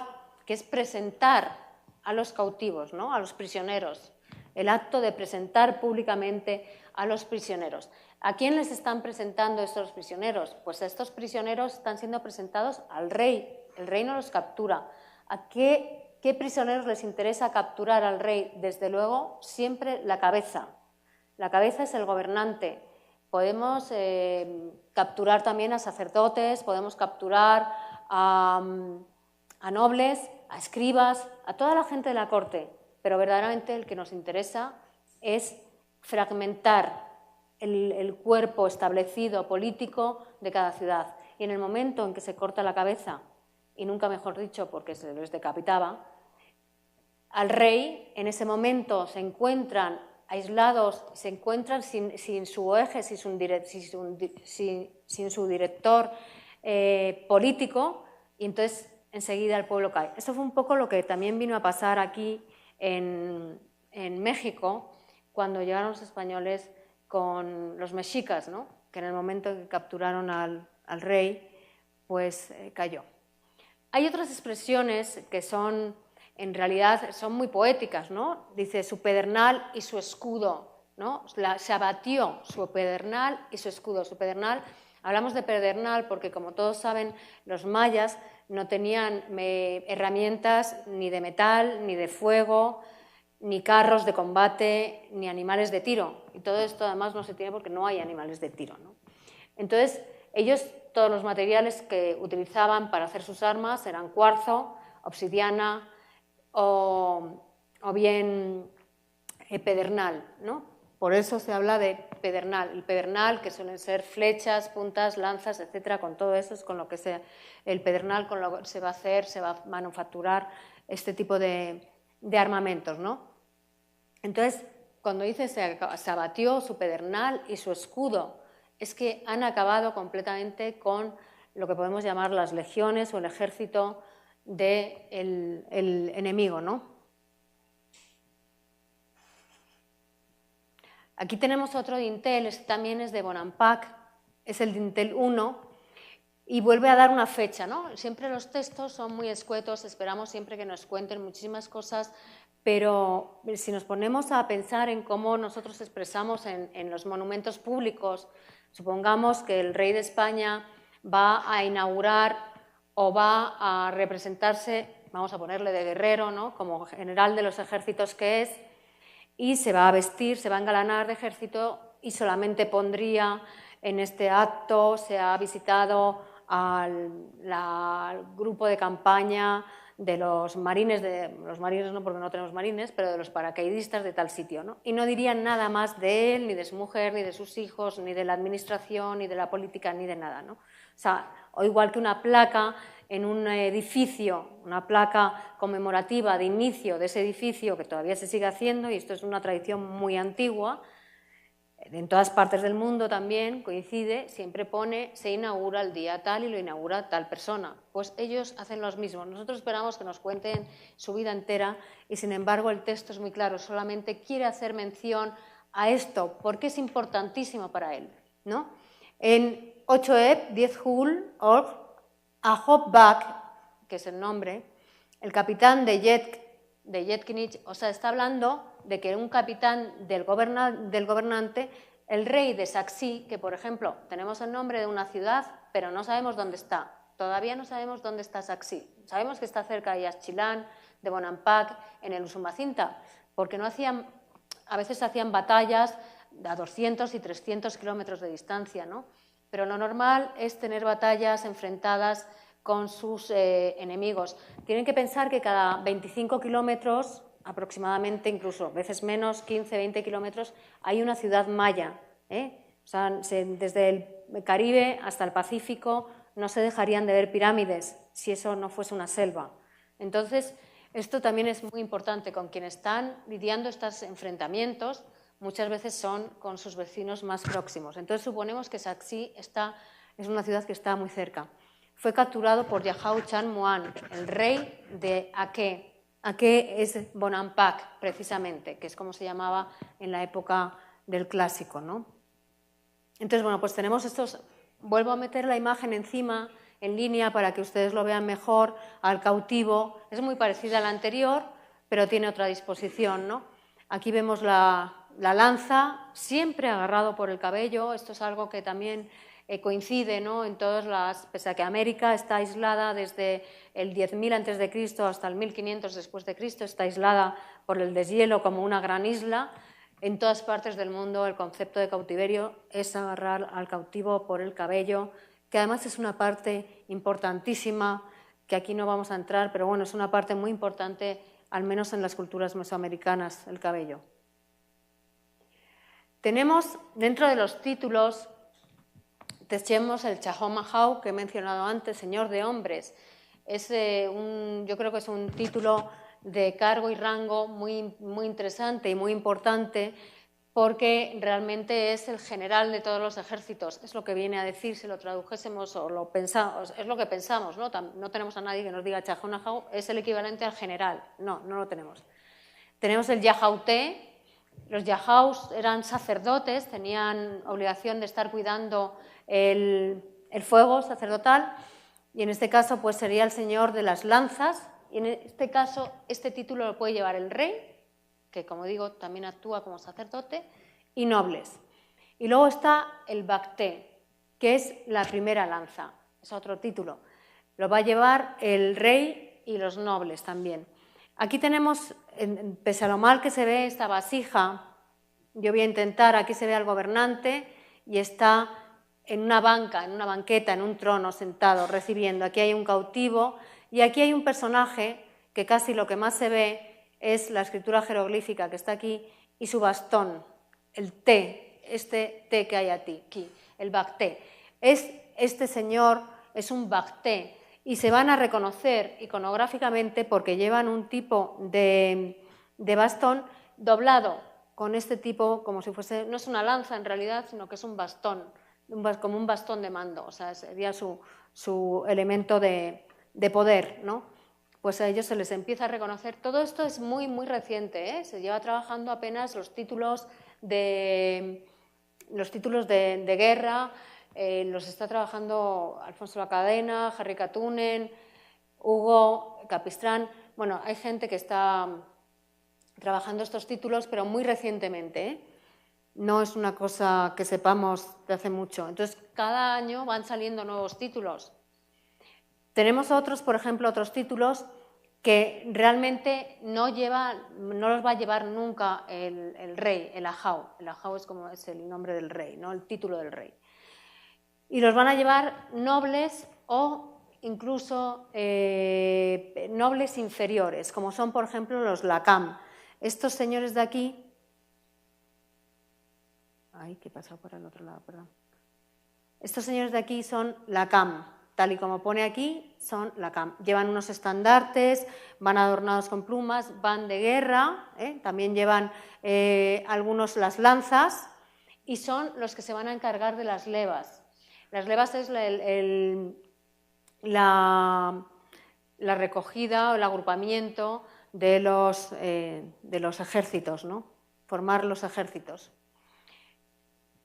que es presentar a los cautivos, ¿no?, a los prisioneros, el acto de presentar públicamente a los prisioneros. ¿A quién les están presentando estos prisioneros? Pues estos prisioneros están siendo presentados al rey, el rey no los captura. ¿A qué prisioneros les interesa capturar al rey? Desde luego, siempre la cabeza. La cabeza es el gobernante. Podemos capturar también a sacerdotes, podemos capturar a nobles, a escribas, a toda la gente de la corte, pero verdaderamente el que nos interesa es fragmentar el cuerpo establecido político de cada ciudad. Y en el momento en que se corta la cabeza, y nunca mejor dicho porque se les decapitaba, al rey en ese momento se encuentran aislados, se encuentran sin su eje, sin su director político, y entonces enseguida el pueblo cae. Esto fue un poco lo que también vino a pasar aquí en México cuando llegaron los españoles con los mexicas, ¿no?, que en el momento en que capturaron al rey, pues cayó. Hay otras expresiones que son, en realidad, son muy poéticas, ¿no? Dice su pedernal y su escudo, ¿no? Se abatió su pedernal y su escudo. Su pedernal, hablamos de pedernal porque, como todos saben, los mayas no tenían herramientas ni de metal, ni de fuego, ni carros de combate, ni animales de tiro. Y todo esto además no se tiene porque no hay animales de tiro, ¿no? Entonces, ellos, todos los materiales que utilizaban para hacer sus armas eran cuarzo, obsidiana o bien pedernal, ¿no? Por eso se habla de pedernal. El pedernal, que suelen ser flechas, puntas, lanzas, etcétera, con todo eso es con lo que el pedernal con lo que se va a hacer, se va a manufacturar este tipo de armamentos, ¿no? Entonces, cuando dice se abatió su pedernal y su escudo, es que han acabado completamente con lo que podemos llamar las legiones o el ejército del enemigo, ¿no? Aquí tenemos otro dintel, este también es de Bonampak, es el dintel 1, y vuelve a dar una fecha, ¿no? Siempre los textos son muy escuetos, esperamos siempre que nos cuenten muchísimas cosas, pero si nos ponemos a pensar en cómo nosotros expresamos en los monumentos públicos, supongamos que el rey de España va a inaugurar o va a representarse, vamos a ponerle de guerrero, ¿no? Como general de los ejércitos que es, y se va a vestir, se va a engalanar de ejército y solamente pondría en este acto, se ha visitado al grupo de campaña de los marines no porque no tenemos marines, pero de los paracaidistas de tal sitio, ¿no? Y no dirían nada más de él, ni de su mujer, ni de sus hijos, ni de la administración, ni de la política, ni de nada, ¿no? O sea, o igual que una placa en un edificio, una placa conmemorativa de inicio de ese edificio que todavía se sigue haciendo, y esto es una tradición muy antigua, en todas partes del mundo también coincide, siempre pone, se inaugura el día tal y lo inaugura tal persona. Pues ellos hacen lo mismo. Nosotros esperamos que nos cuenten su vida entera y, sin embargo, el texto es muy claro, solamente quiere hacer mención a esto porque es importantísimo para él, ¿no? En 8ep, 10 Jul, Org, Ahopbak, que es el nombre, el capitán de Yetkinich, o sea, está hablando de que un capitán del gobernante, el rey de Saxí, que por ejemplo tenemos el nombre de una ciudad, pero no sabemos dónde está. Todavía no sabemos dónde está Saxí. Sabemos que está cerca de Yaxchilán, de Bonampak, en el Usumacinta, porque a veces hacían batallas a 200 y 300 kilómetros de distancia, ¿no? Pero lo normal es tener batallas enfrentadas con sus enemigos. Tienen que pensar que cada 25 kilómetros, aproximadamente, incluso veces menos, 15, 20 kilómetros, hay una ciudad maya, ¿eh? O sea, desde el Caribe hasta el Pacífico no se dejarían de ver pirámides si eso no fuese una selva. Entonces, esto también es muy importante. Con quienes están lidiando estos enfrentamientos, muchas veces son con sus vecinos más próximos. Entonces, suponemos que Saxí es una ciudad que está muy cerca. Fue capturado por Yahau Chan Muan, el rey de Ake. Ake es Bonampak, precisamente, que es como se llamaba en la época del clásico, ¿no? Entonces, bueno, pues tenemos estos... Vuelvo a meter la imagen encima, en línea, para que ustedes lo vean mejor, al cautivo. Es muy parecida a la anterior, pero tiene otra disposición, ¿no? Aquí vemos la lanza, siempre agarrado por el cabello. Esto es algo que también coincide, ¿no? En todas pese a que América está aislada desde el 10.000 a.C. hasta el 1500 después de Cristo, está aislada por el deshielo como una gran isla. En todas partes del mundo el concepto de cautiverio es agarrar al cautivo por el cabello, que además es una parte importantísima, que aquí no vamos a entrar, pero bueno, es una parte muy importante, al menos en las culturas mesoamericanas, el cabello. Tenemos dentro de los títulos, tenemos el Chahomahau, que he mencionado antes, Señor de Hombres. Yo creo que es un título de cargo y rango muy, muy interesante y muy importante, porque realmente es el general de todos los ejércitos. Es lo que viene a decir, si lo tradujésemos o lo pensamos, es lo que pensamos, ¿no? No tenemos a nadie que nos diga Chahomahau, es el equivalente al general. No, no lo tenemos. Tenemos el Yahauté. Los Yahaus eran sacerdotes, tenían obligación de estar cuidando el fuego sacerdotal, y en este caso pues sería el señor de las lanzas, y en este caso este título lo puede llevar el rey, que como digo también actúa como sacerdote, y nobles. Y luego está el Bacté, que es la primera lanza, es otro título, lo va a llevar el rey y los nobles también. Aquí tenemos, pese a lo mal que se ve esta vasija, yo voy a intentar, aquí se ve al gobernante y está en una banqueta, en un trono sentado, recibiendo. Aquí hay un cautivo y aquí hay un personaje que casi lo que más se ve es la escritura jeroglífica que está aquí y su bastón, el té, este té que hay aquí, el bacté. Este señor es un bacté y se van a reconocer iconográficamente porque llevan un tipo de bastón doblado con este tipo, como si fuese, no es una lanza en realidad, sino que es un bastón, como un bastón de mando, o sea, sería su elemento de poder, ¿no? Pues a ellos se les empieza a reconocer. Todo esto es muy, muy reciente, ¿eh? Se lleva trabajando apenas los títulos de guerra, los está trabajando Alfonso Lacadena, Harry Catunen, Hugo Capistrán. Bueno, hay gente que está trabajando estos títulos, pero muy recientemente, ¿eh? No es una cosa que sepamos de hace mucho. Entonces, cada año van saliendo nuevos títulos. Tenemos otros, por ejemplo, otros títulos que realmente no los va a llevar nunca el rey, el ajau. El ajau es el nombre del rey, ¿no? El título del rey. Y los van a llevar nobles o incluso nobles inferiores, como son, por ejemplo, los lacam. Estos señores de aquí... Ay, ¿qué pasa por el otro lado? Perdón. Estos señores de aquí son lacam. Tal y como pone aquí, son lacam. Llevan unos estandartes, van adornados con plumas, van de guerra, también llevan algunos las lanzas y son los que se van a encargar de las levas. Las levas es la recogida o el agrupamiento de los ejércitos, ¿no? Formar los ejércitos.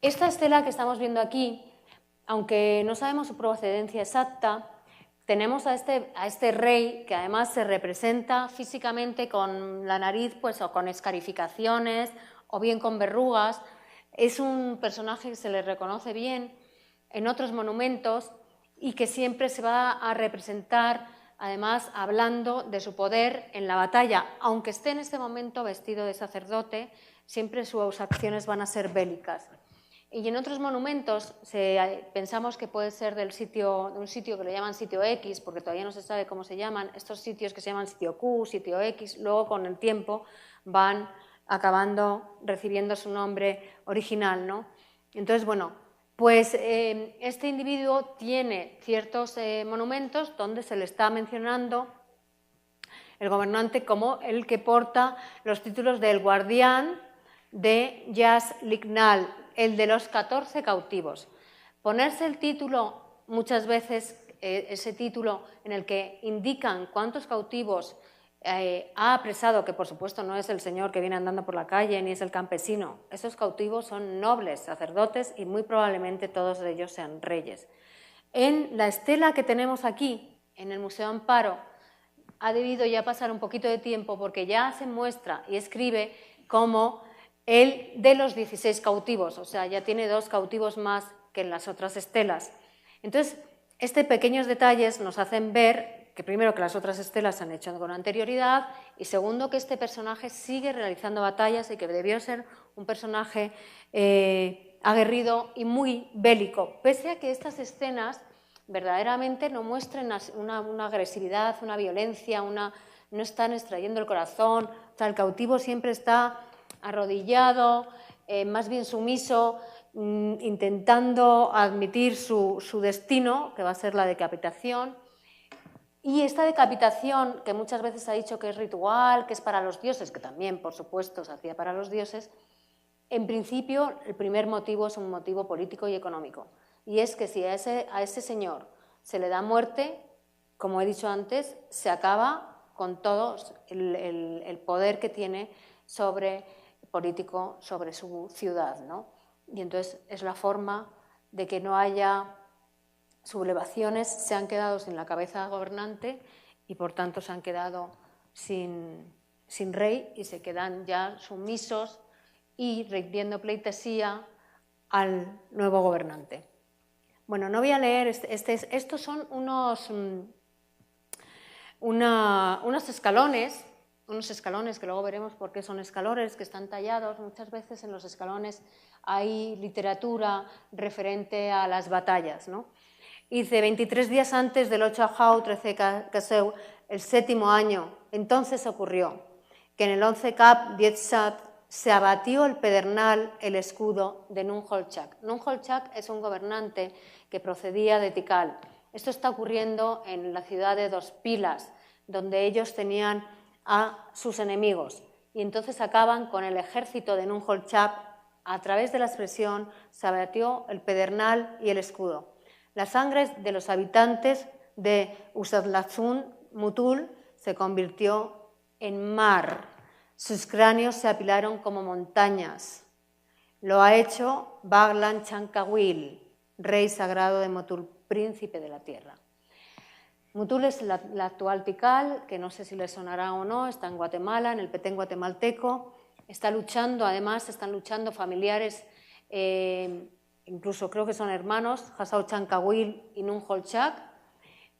Esta estela que estamos viendo aquí, aunque no sabemos su procedencia exacta, tenemos a este rey que además se representa físicamente con la nariz, pues, o con escarificaciones o bien con verrugas. Es un personaje que se le reconoce bien en otros monumentos y que siempre se va a representar, además, hablando de su poder en la batalla. Aunque esté en este momento vestido de sacerdote, siempre sus acciones van a ser bélicas. Y en otros monumentos pensamos que puede ser de un sitio que le llaman sitio X, porque todavía no se sabe cómo se llaman, estos sitios que se llaman sitio Q, sitio X, luego con el tiempo van acabando recibiendo su nombre original, ¿no? Entonces, bueno, pues este individuo tiene ciertos monumentos donde se le está mencionando el gobernante como el que porta los títulos del guardián de Yas Lignal, el de los 14 cautivos. Ponerse el título, muchas veces ese título en el que indican cuántos cautivos ha apresado, que por supuesto no es el señor que viene andando por la calle ni es el campesino, esos cautivos son nobles, sacerdotes y muy probablemente todos ellos sean reyes. En la estela que tenemos aquí, en el Museo Amparo, ha debido ya pasar un poquito de tiempo porque ya se muestra y escribe como el de los 16 cautivos, o sea, ya tiene 2 cautivos más que en las otras estelas. Entonces, estos pequeños detalles nos hacen ver que primero que las otras estelas se han hecho con anterioridad y segundo que este personaje sigue realizando batallas y que debió ser un personaje aguerrido y muy bélico, pese a que estas escenas verdaderamente no muestren una agresividad, una violencia, no están extrayendo el corazón, o sea, el cautivo siempre está arrodillado, más bien sumiso, intentando admitir su destino, que va a ser la decapitación. Y esta decapitación, que muchas veces se ha dicho que es ritual, que es para los dioses, que también, por supuesto, se hacía para los dioses, en principio el primer motivo es un motivo político y económico. Y es que si a ese señor se le da muerte, como he dicho antes, se acaba con todo el poder que tiene político sobre su ciudad, ¿no? Y entonces es la forma de que no haya sublevaciones, se han quedado sin la cabeza gobernante y por tanto se han quedado sin rey y se quedan ya sumisos y rindiendo pleitesía al nuevo gobernante. Bueno, no voy a leer, estos son unos escalones, que luego veremos por qué son escalones, que están tallados. Muchas veces en los escalones hay literatura referente a las batallas, ¿no? Dice, 23 días antes del 8 Ajau, 13 Caseu, el 7º año, entonces ocurrió que en el 11 Cap, 10 Sat, se abatió el pedernal, el escudo de Nunholchak. Nunholchak es un gobernante que procedía de Tikal. Esto está ocurriendo en la ciudad de Dos Pilas, donde ellos tenían a sus enemigos. Y entonces acaban con el ejército de Nunholchak. A través de la expresión se abatió el pedernal y el escudo. La sangre de los habitantes de Usadlatzun Mutul se convirtió en mar. Sus cráneos se apilaron como montañas. Lo ha hecho Baglan Chankawil, rey sagrado de Motul, príncipe de la tierra. Mutul es la actual Tikal, que no sé si le sonará o no, está en Guatemala, en el Petén guatemalteco. Está luchando, además, están luchando familiares, incluso creo que son hermanos, Hasao Chankawil y Nunholchak,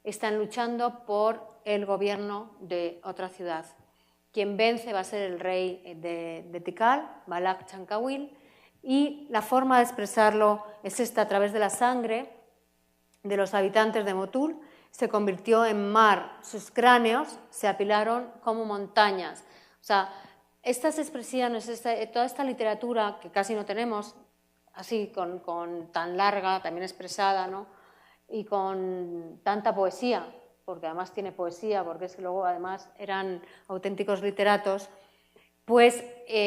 están luchando por el gobierno de otra ciudad. Quien vence va a ser el rey de Tikal, Balak Chankawil, y la forma de expresarlo es esta: a través de la sangre de los habitantes de Motul se convirtió en mar, sus cráneos se apilaron como montañas. O sea, estas expresiones, toda esta literatura que casi no tenemos, así con tan larga, también expresada, ¿no? Y con tanta poesía, porque además tiene poesía, porque es que luego además eran auténticos literatos, pues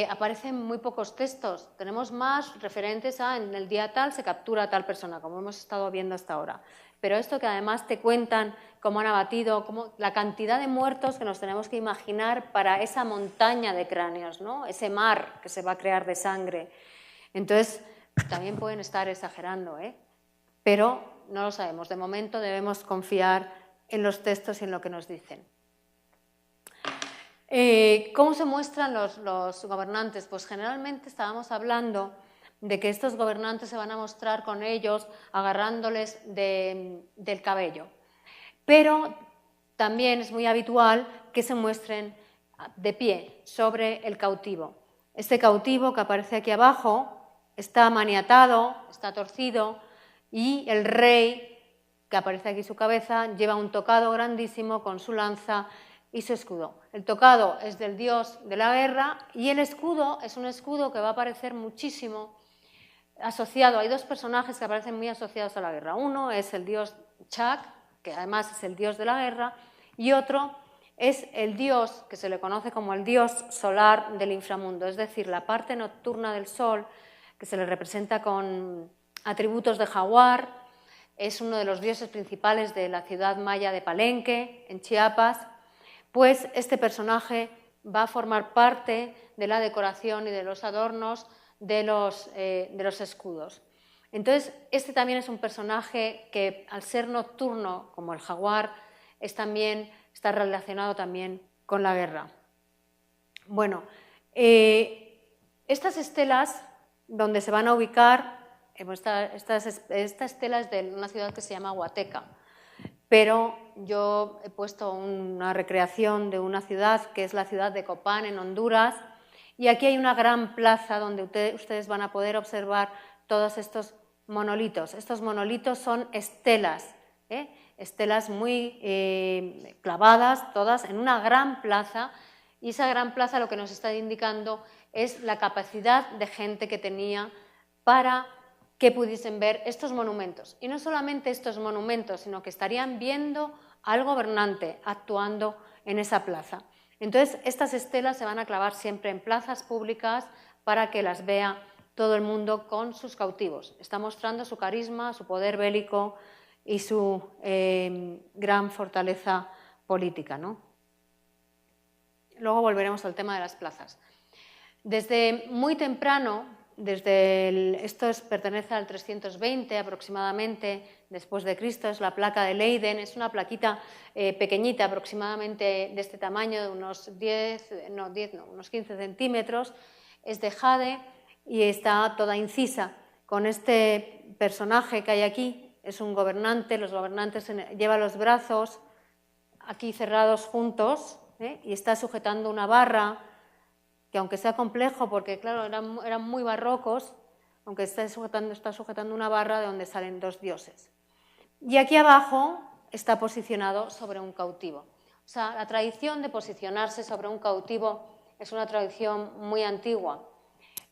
aparecen muy pocos textos. Tenemos más referentes a en el día tal se captura a tal persona, como hemos estado viendo hasta ahora. Pero esto que además te cuentan cómo han abatido, cómo, la cantidad de muertos que nos tenemos que imaginar para esa montaña de cráneos, ¿no? Ese mar que se va a crear de sangre. Entonces, también pueden estar exagerando, pero no lo sabemos. De momento debemos confiar en los textos y en lo que nos dicen. ¿Cómo se muestran los gobernantes? Pues generalmente estábamos hablando de que estos gobernantes se van a mostrar con ellos agarrándoles del cabello. Pero también es muy habitual que se muestren de pie sobre el cautivo. Este cautivo que aparece aquí abajo está maniatado, está torcido, y el rey, que aparece aquí su cabeza, lleva un tocado grandísimo con su lanza y su escudo. El tocado es del dios de la guerra y el escudo es un escudo que va a aparecer muchísimo asociado. Hay dos personajes que aparecen muy asociados a la guerra. Uno es el dios Chak, que además es el dios de la guerra, y otro es el dios que se le conoce como el dios solar del inframundo, es decir, la parte nocturna del sol, que se le representa con atributos de jaguar. Es uno de los dioses principales de la ciudad maya de Palenque, en Chiapas. Pues este personaje va a formar parte de la decoración y de los adornos de los escudos. Entonces, este también es un personaje que, al ser nocturno, como el jaguar, está relacionado también con la guerra. Bueno, estas estelas, donde se van a ubicar, esta estela es de una ciudad que se llama Huateca, pero yo he puesto una recreación de una ciudad que es la ciudad de Copán, en Honduras, y aquí hay una gran plaza donde ustedes van a poder observar todos estos monolitos. Estos monolitos son estelas, estelas muy clavadas, todas en una gran plaza, y esa gran plaza lo que nos está indicando es la capacidad de gente que tenía para que pudiesen ver estos monumentos. Y no solamente estos monumentos, sino que estarían viendo al gobernante actuando en esa plaza. Entonces, estas estelas se van a clavar siempre en plazas públicas para que las vea todo el mundo con sus cautivos. Está mostrando su carisma, su poder bélico y su gran fortaleza política, ¿no? Luego volveremos al tema de las plazas. Desde muy temprano, esto pertenece al 320 aproximadamente después de Cristo, es la placa de Leiden, es una plaquita pequeñita, aproximadamente de este tamaño, de unos 15 centímetros, es de jade y está toda incisa. Con este personaje que hay aquí, es un gobernante, los gobernantes llevan los brazos aquí cerrados juntos, y está sujetando una barra, que aunque sea complejo, porque claro, eran muy barrocos, aunque está sujetando una barra de donde salen dos dioses. Y aquí abajo está posicionado sobre un cautivo. O sea, la tradición de posicionarse sobre un cautivo es una tradición muy antigua.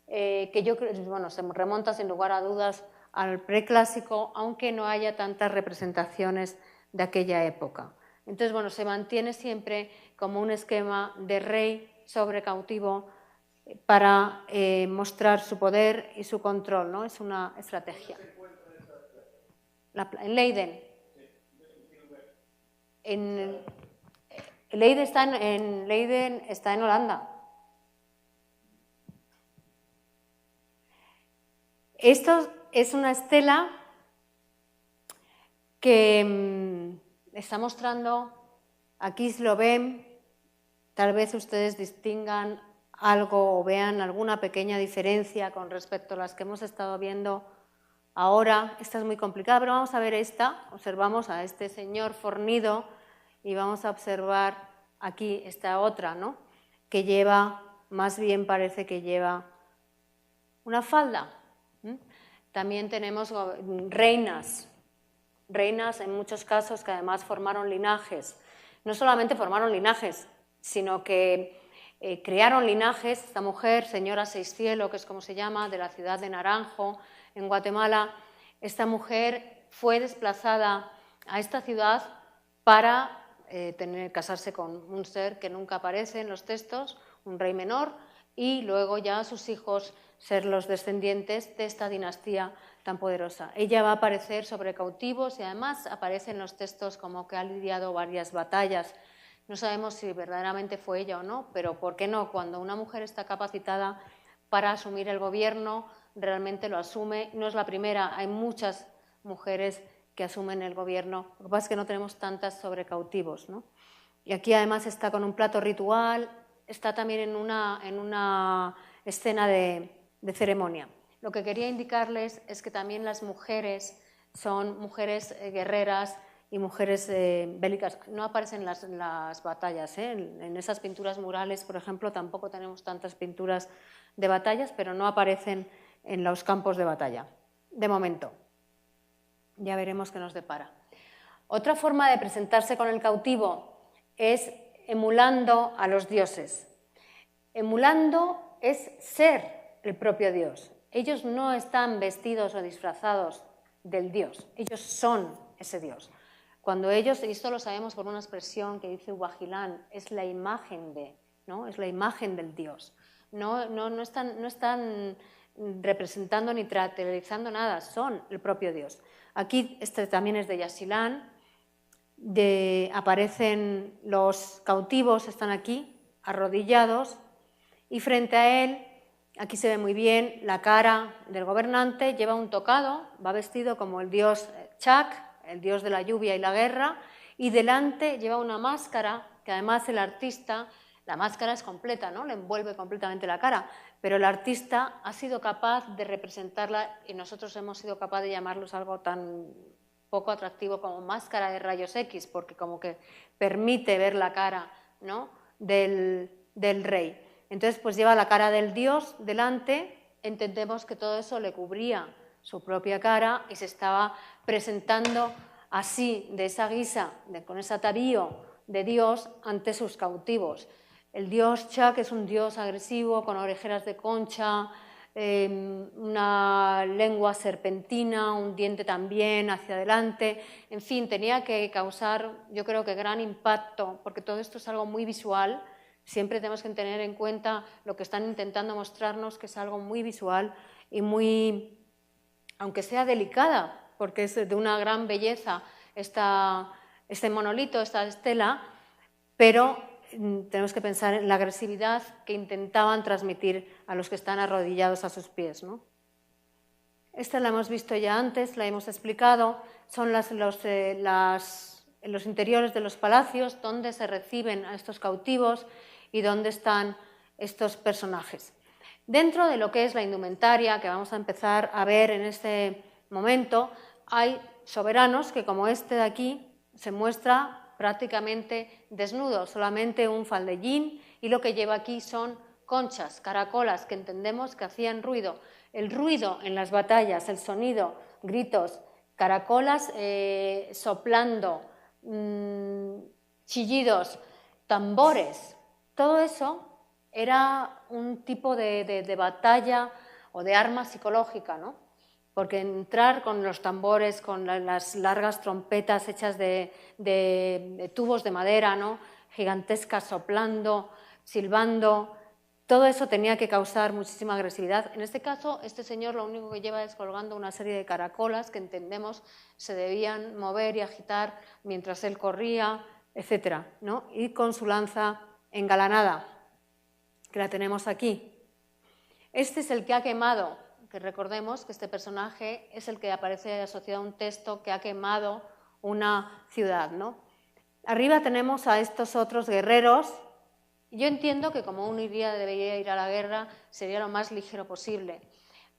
que yo creo, bueno, se remonta sin lugar a dudas al preclásico, aunque no haya tantas representaciones de aquella época. Entonces, bueno, se mantiene siempre como un esquema de rey sobre cautivo para mostrar su poder y su control, ¿no? Es una estrategia. En Leiden. Leiden está en Holanda. Esto es una estela que está mostrando, aquí lo ven, tal vez ustedes distingan algo o vean alguna pequeña diferencia con respecto a las que hemos estado viendo ahora. Esta es muy complicada, pero vamos a ver esta. Observamos a este señor fornido y vamos a observar aquí esta otra, ¿no? Que lleva, más bien parece que lleva una falda. También tenemos reinas en muchos casos que además formaron linajes. No solamente formaron linajes, sino que crearon linajes. Esta mujer, señora Seiscielo, que es como se llama, de la ciudad de Naranjo, en Guatemala, esta mujer fue desplazada a esta ciudad para casarse con un ser que nunca aparece en los textos, un rey menor, y luego ya sus hijos ser los descendientes de esta dinastía tan poderosa. Ella va a aparecer sobre cautivos y además aparece en los textos como que ha lidiado varias batallas. No sabemos si verdaderamente fue ella o no, pero ¿por qué no? Cuando una mujer está capacitada para asumir el gobierno, realmente lo asume. No es la primera, hay muchas mujeres que asumen el gobierno. Lo que pasa es que no tenemos tantas sobre cautivos, ¿no? Y aquí además está con un plato ritual, está también en una escena de ceremonia. Lo que quería indicarles es que también las mujeres son mujeres guerreras y mujeres bélicas. No aparecen en las batallas, ¿eh? En esas pinturas murales, por ejemplo, tampoco tenemos tantas pinturas de batallas, pero no aparecen en los campos de batalla, de momento. Ya veremos qué nos depara. Otra forma de presentarse con el cautivo es emulando a los dioses. Emulando es ser el propio Dios. Ellos no están vestidos o disfrazados del Dios, ellos son ese Dios. Cuando ellos, y esto lo sabemos por una expresión que dice Huajilán, es la imagen de, ¿no? Es la imagen del Dios. No están representando ni teatralizando nada, son el propio Dios. Aquí este también es de Yaxchilán, aparecen los cautivos, están aquí, arrodillados, y frente a él, aquí se ve muy bien la cara del gobernante, lleva un tocado, va vestido como el dios Chak, el dios de la lluvia y la guerra, y delante lleva una máscara que además el artista, la máscara es completa, ¿no? Le envuelve completamente la cara, pero el artista ha sido capaz de representarla y nosotros hemos sido capaces de llamarlos algo tan poco atractivo como máscara de rayos X, porque como que permite ver la cara, ¿no? del rey. Entonces, pues lleva la cara del dios delante, entendemos que todo eso le cubría su propia cara y se estaba presentando así, de esa guisa, con ese atavío de Dios ante sus cautivos. El dios Chak es un dios agresivo, con orejeras de concha, una lengua serpentina, un diente también hacia adelante. En fin, tenía que causar, yo creo que gran impacto, porque todo esto es algo muy visual. Siempre tenemos que tener en cuenta lo que están intentando mostrarnos, que es algo muy visual y muy, aunque sea delicada, porque es de una gran belleza este monolito, esta estela, pero tenemos que pensar en la agresividad que intentaban transmitir a los que están arrodillados a sus pies, ¿no? Esta la hemos visto ya antes, la hemos explicado, son los interiores de los palacios donde se reciben a estos cautivos y dónde están estos personajes. Dentro de lo que es la indumentaria, que vamos a empezar a ver en este momento, hay soberanos que, como este de aquí, se muestra prácticamente desnudo, solamente un faldellín, y lo que lleva aquí son conchas, caracolas, que entendemos que hacían ruido. El ruido en las batallas, el sonido, gritos, caracolas soplando, chillidos, tambores, todo eso era un tipo de batalla o de arma psicológica, ¿no? Porque entrar con los tambores, con las largas trompetas hechas de tubos de madera, ¿no? Gigantescas, soplando, silbando, todo eso tenía que causar muchísima agresividad. En este caso, este señor lo único que lleva es colgando una serie de caracolas que entendemos se debían mover y agitar mientras él corría, etcétera, ¿no? Y con su lanza engalanada, que la tenemos aquí. Este es el que ha quemado, que recordemos que este personaje es el que aparece asociado a un texto que ha quemado una ciudad, ¿no? Arriba tenemos a estos otros guerreros. Yo entiendo que como uno debería ir a la guerra, sería lo más ligero posible.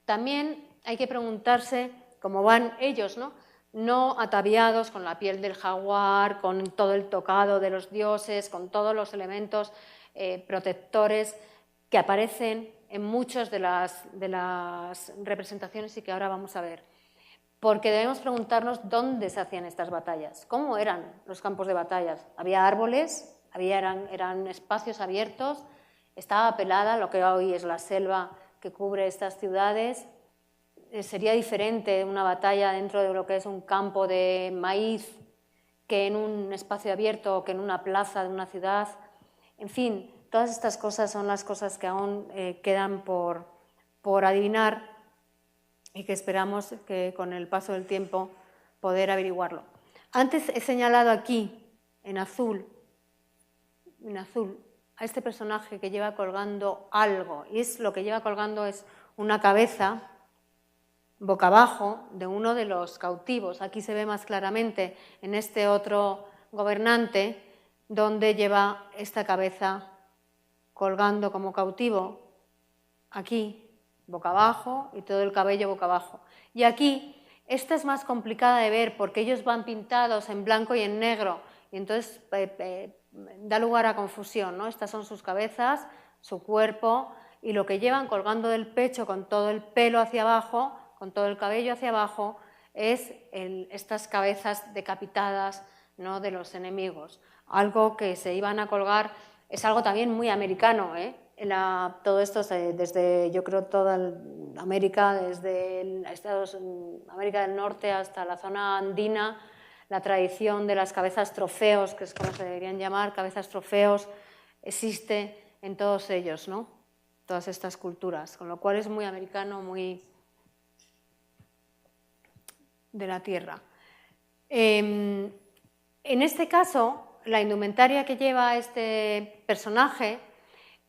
También hay que preguntarse cómo van ellos, ¿no? No ataviados con la piel del jaguar, con todo el tocado de los dioses, con todos los elementos protectores que aparecen en muchas de las representaciones y que ahora vamos a ver. Porque debemos preguntarnos dónde se hacían estas batallas, cómo eran los campos de batallas. ¿Había árboles? Eran espacios abiertos, estaba pelada, lo que hoy es la selva que cubre estas ciudades. Sería diferente una batalla dentro de lo que es un campo de maíz que en un espacio abierto o que en una plaza de una ciudad. En fin, todas estas cosas son las cosas que aún quedan por adivinar y que esperamos que con el paso del tiempo poder averiguarlo. Antes he señalado aquí, en azul, a este personaje que lleva colgando algo, y lo que lleva colgando es una cabeza boca abajo de uno de los cautivos. Aquí se ve más claramente en este otro gobernante, donde lleva esta cabeza colgando como cautivo, aquí boca abajo y todo el cabello boca abajo. Y aquí, esta es más complicada de ver porque ellos van pintados en blanco y en negro, y entonces da lugar a confusión, ¿no? Estas son sus cabezas, su cuerpo, y lo que llevan colgando del pecho con todo el pelo hacia abajo, con todo el cabello hacia abajo, es estas cabezas decapitadas, ¿no?, de los enemigos. Algo que se iban a colgar, es algo también muy americano, ¿eh? Todo esto desde, yo creo, toda América, desde América del Norte hasta la zona andina, la tradición de las cabezas trofeos, que es como se deberían llamar, cabezas trofeos, existe en todos ellos, ¿no? Todas estas culturas, con lo cual es muy americano, muy de la tierra. En este caso, la indumentaria que lleva este personaje,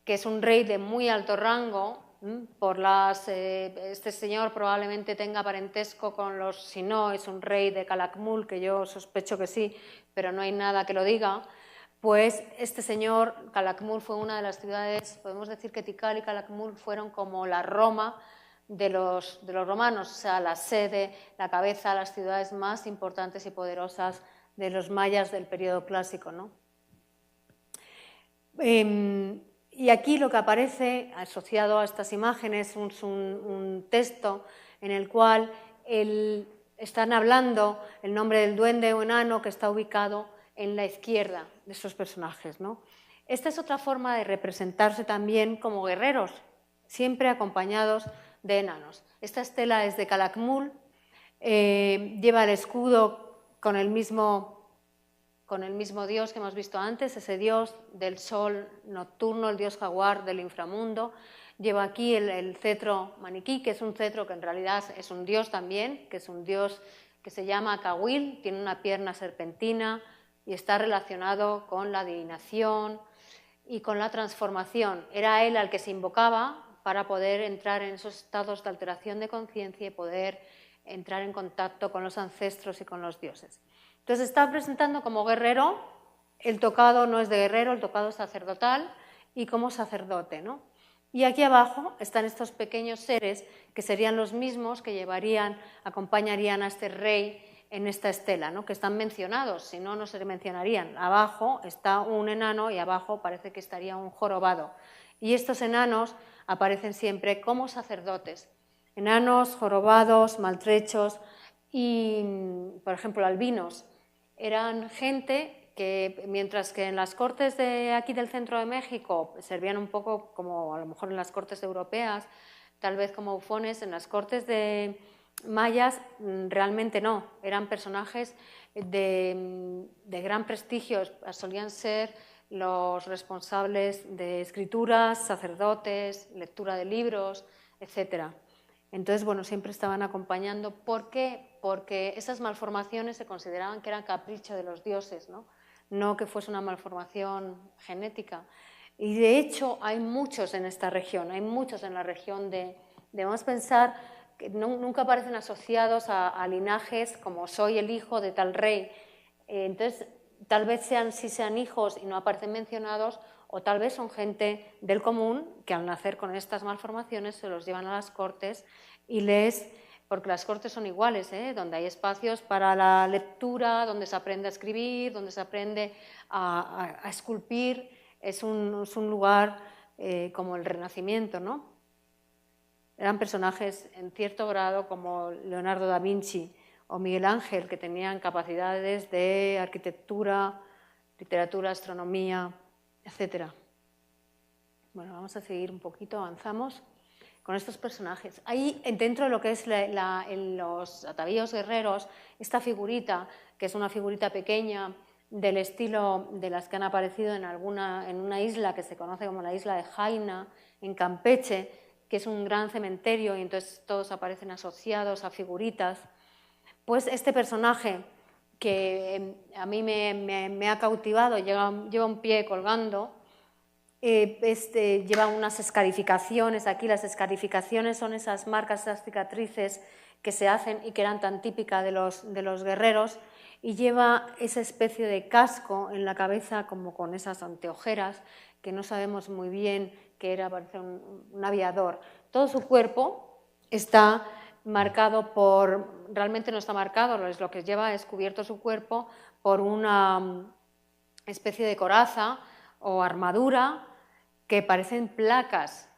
que es un rey de muy alto rango, este señor probablemente tenga parentesco con los, si no, es un rey de Calakmul, que yo sospecho que sí, pero no hay nada que lo diga. Pues este señor, Calakmul, fue una de las ciudades, podemos decir que Tikal y Calakmul fueron como la Roma de los romanos, o sea, la sede, la cabeza, las ciudades más importantes y poderosas de los mayas del periodo clásico, ¿no? Y aquí lo que aparece asociado a estas imágenes es un texto en el cual están hablando el nombre del duende o enano que está ubicado en la izquierda de estos personajes, ¿no? Esta es otra forma de representarse también como guerreros, siempre acompañados de enanos. Esta estela es de Calakmul, lleva el escudo con el mismo dios que hemos visto antes, ese dios del sol nocturno, el dios jaguar del inframundo. Lleva aquí el cetro maniquí, que es un cetro que en realidad es un dios también, que es un dios que se llama Kawil, tiene una pierna serpentina y está relacionado con la adivinación y con la transformación. Era él al que se invocaba para poder entrar en esos estados de alteración de conciencia y poder entrar en contacto con los ancestros y con los dioses. Entonces está presentando como guerrero, el tocado no es de guerrero, el tocado es sacerdotal y como sacerdote, ¿no? Y aquí abajo están estos pequeños seres que serían los mismos que acompañarían a este rey en esta estela, ¿no?, que están mencionados, si no, no se mencionarían. Abajo está un enano y abajo parece que estaría un jorobado. Y estos enanos aparecen siempre como sacerdotes. Enanos, jorobados, maltrechos y, por ejemplo, albinos. Eran gente que mientras que en las cortes de aquí del centro de México servían un poco como a lo mejor en las cortes europeas, tal vez como bufones, en las cortes de mayas realmente no, eran personajes de gran prestigio, solían ser los responsables de escrituras, sacerdotes, lectura de libros, etc. Entonces, bueno, siempre estaban acompañando. ¿Por qué? Porque esas malformaciones se consideraban que eran capricho de los dioses, no que fuese una malformación genética. Y de hecho hay muchos en esta región, hay muchos en la región debemos pensar que nunca aparecen asociados a linajes como soy el hijo de tal rey. Entonces, tal vez sí sean hijos y no aparecen mencionados, o tal vez son gente del común que al nacer con estas malformaciones se los llevan a las cortes y porque las cortes son iguales, donde hay espacios para la lectura, donde se aprende a escribir, donde se aprende a esculpir, es un lugar como el Renacimiento, ¿no? Eran personajes en cierto grado como Leonardo da Vinci o Miguel Ángel, que tenían capacidades de arquitectura, literatura, astronomía, etc. Bueno, vamos a seguir un poquito, avanzamos con estos personajes. Ahí, dentro de lo que es en los atavíos guerreros, esta figurita, que es una figurita pequeña del estilo de las que han aparecido en una isla que se conoce como la isla de Jaina, en Campeche, que es un gran cementerio y entonces todos aparecen asociados a figuritas. Pues este personaje que a mí me ha cautivado, lleva un pie colgando, lleva unas escarificaciones. Aquí las escarificaciones son esas marcas, esas cicatrices que se hacen y que eran tan típicas de los guerreros, y lleva esa especie de casco en la cabeza como con esas anteojeras que no sabemos muy bien qué era, parece un aviador. Todo su cuerpo está marcado realmente no está marcado, lo que lleva es cubierto su cuerpo por una especie de coraza o armadura que parecen placas,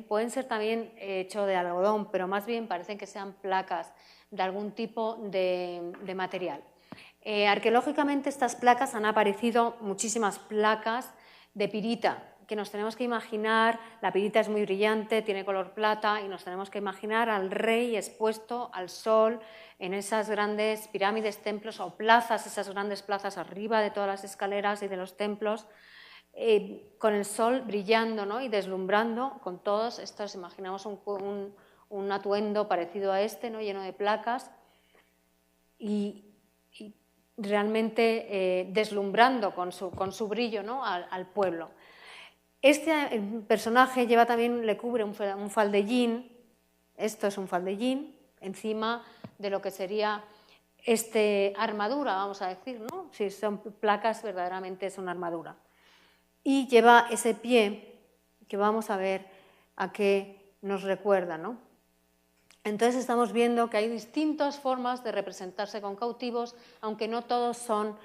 pueden ser también hecho de algodón, pero más bien parecen que sean placas de algún tipo de material. Arqueológicamente estas placas han aparecido muchísimas placas de pirita, que nos tenemos que imaginar, la pirita es muy brillante, tiene color plata, y nos tenemos que imaginar al rey expuesto al sol en esas grandes pirámides, templos o plazas, esas grandes plazas arriba de todas las escaleras y de los templos, con el sol brillando, ¿no? Y deslumbrando con todos estos. Imaginamos un atuendo parecido a este, ¿no? Lleno de placas y realmente deslumbrando con su brillo, ¿no? al pueblo. Este personaje le cubre un faldellín, esto es un faldellín, encima de lo que sería armadura, vamos a decir, ¿no? Si son placas, verdaderamente es una armadura. Y lleva ese pie que vamos a ver a qué nos recuerda, ¿no? Entonces estamos viendo que hay distintas formas de representarse con cautivos, aunque no todos son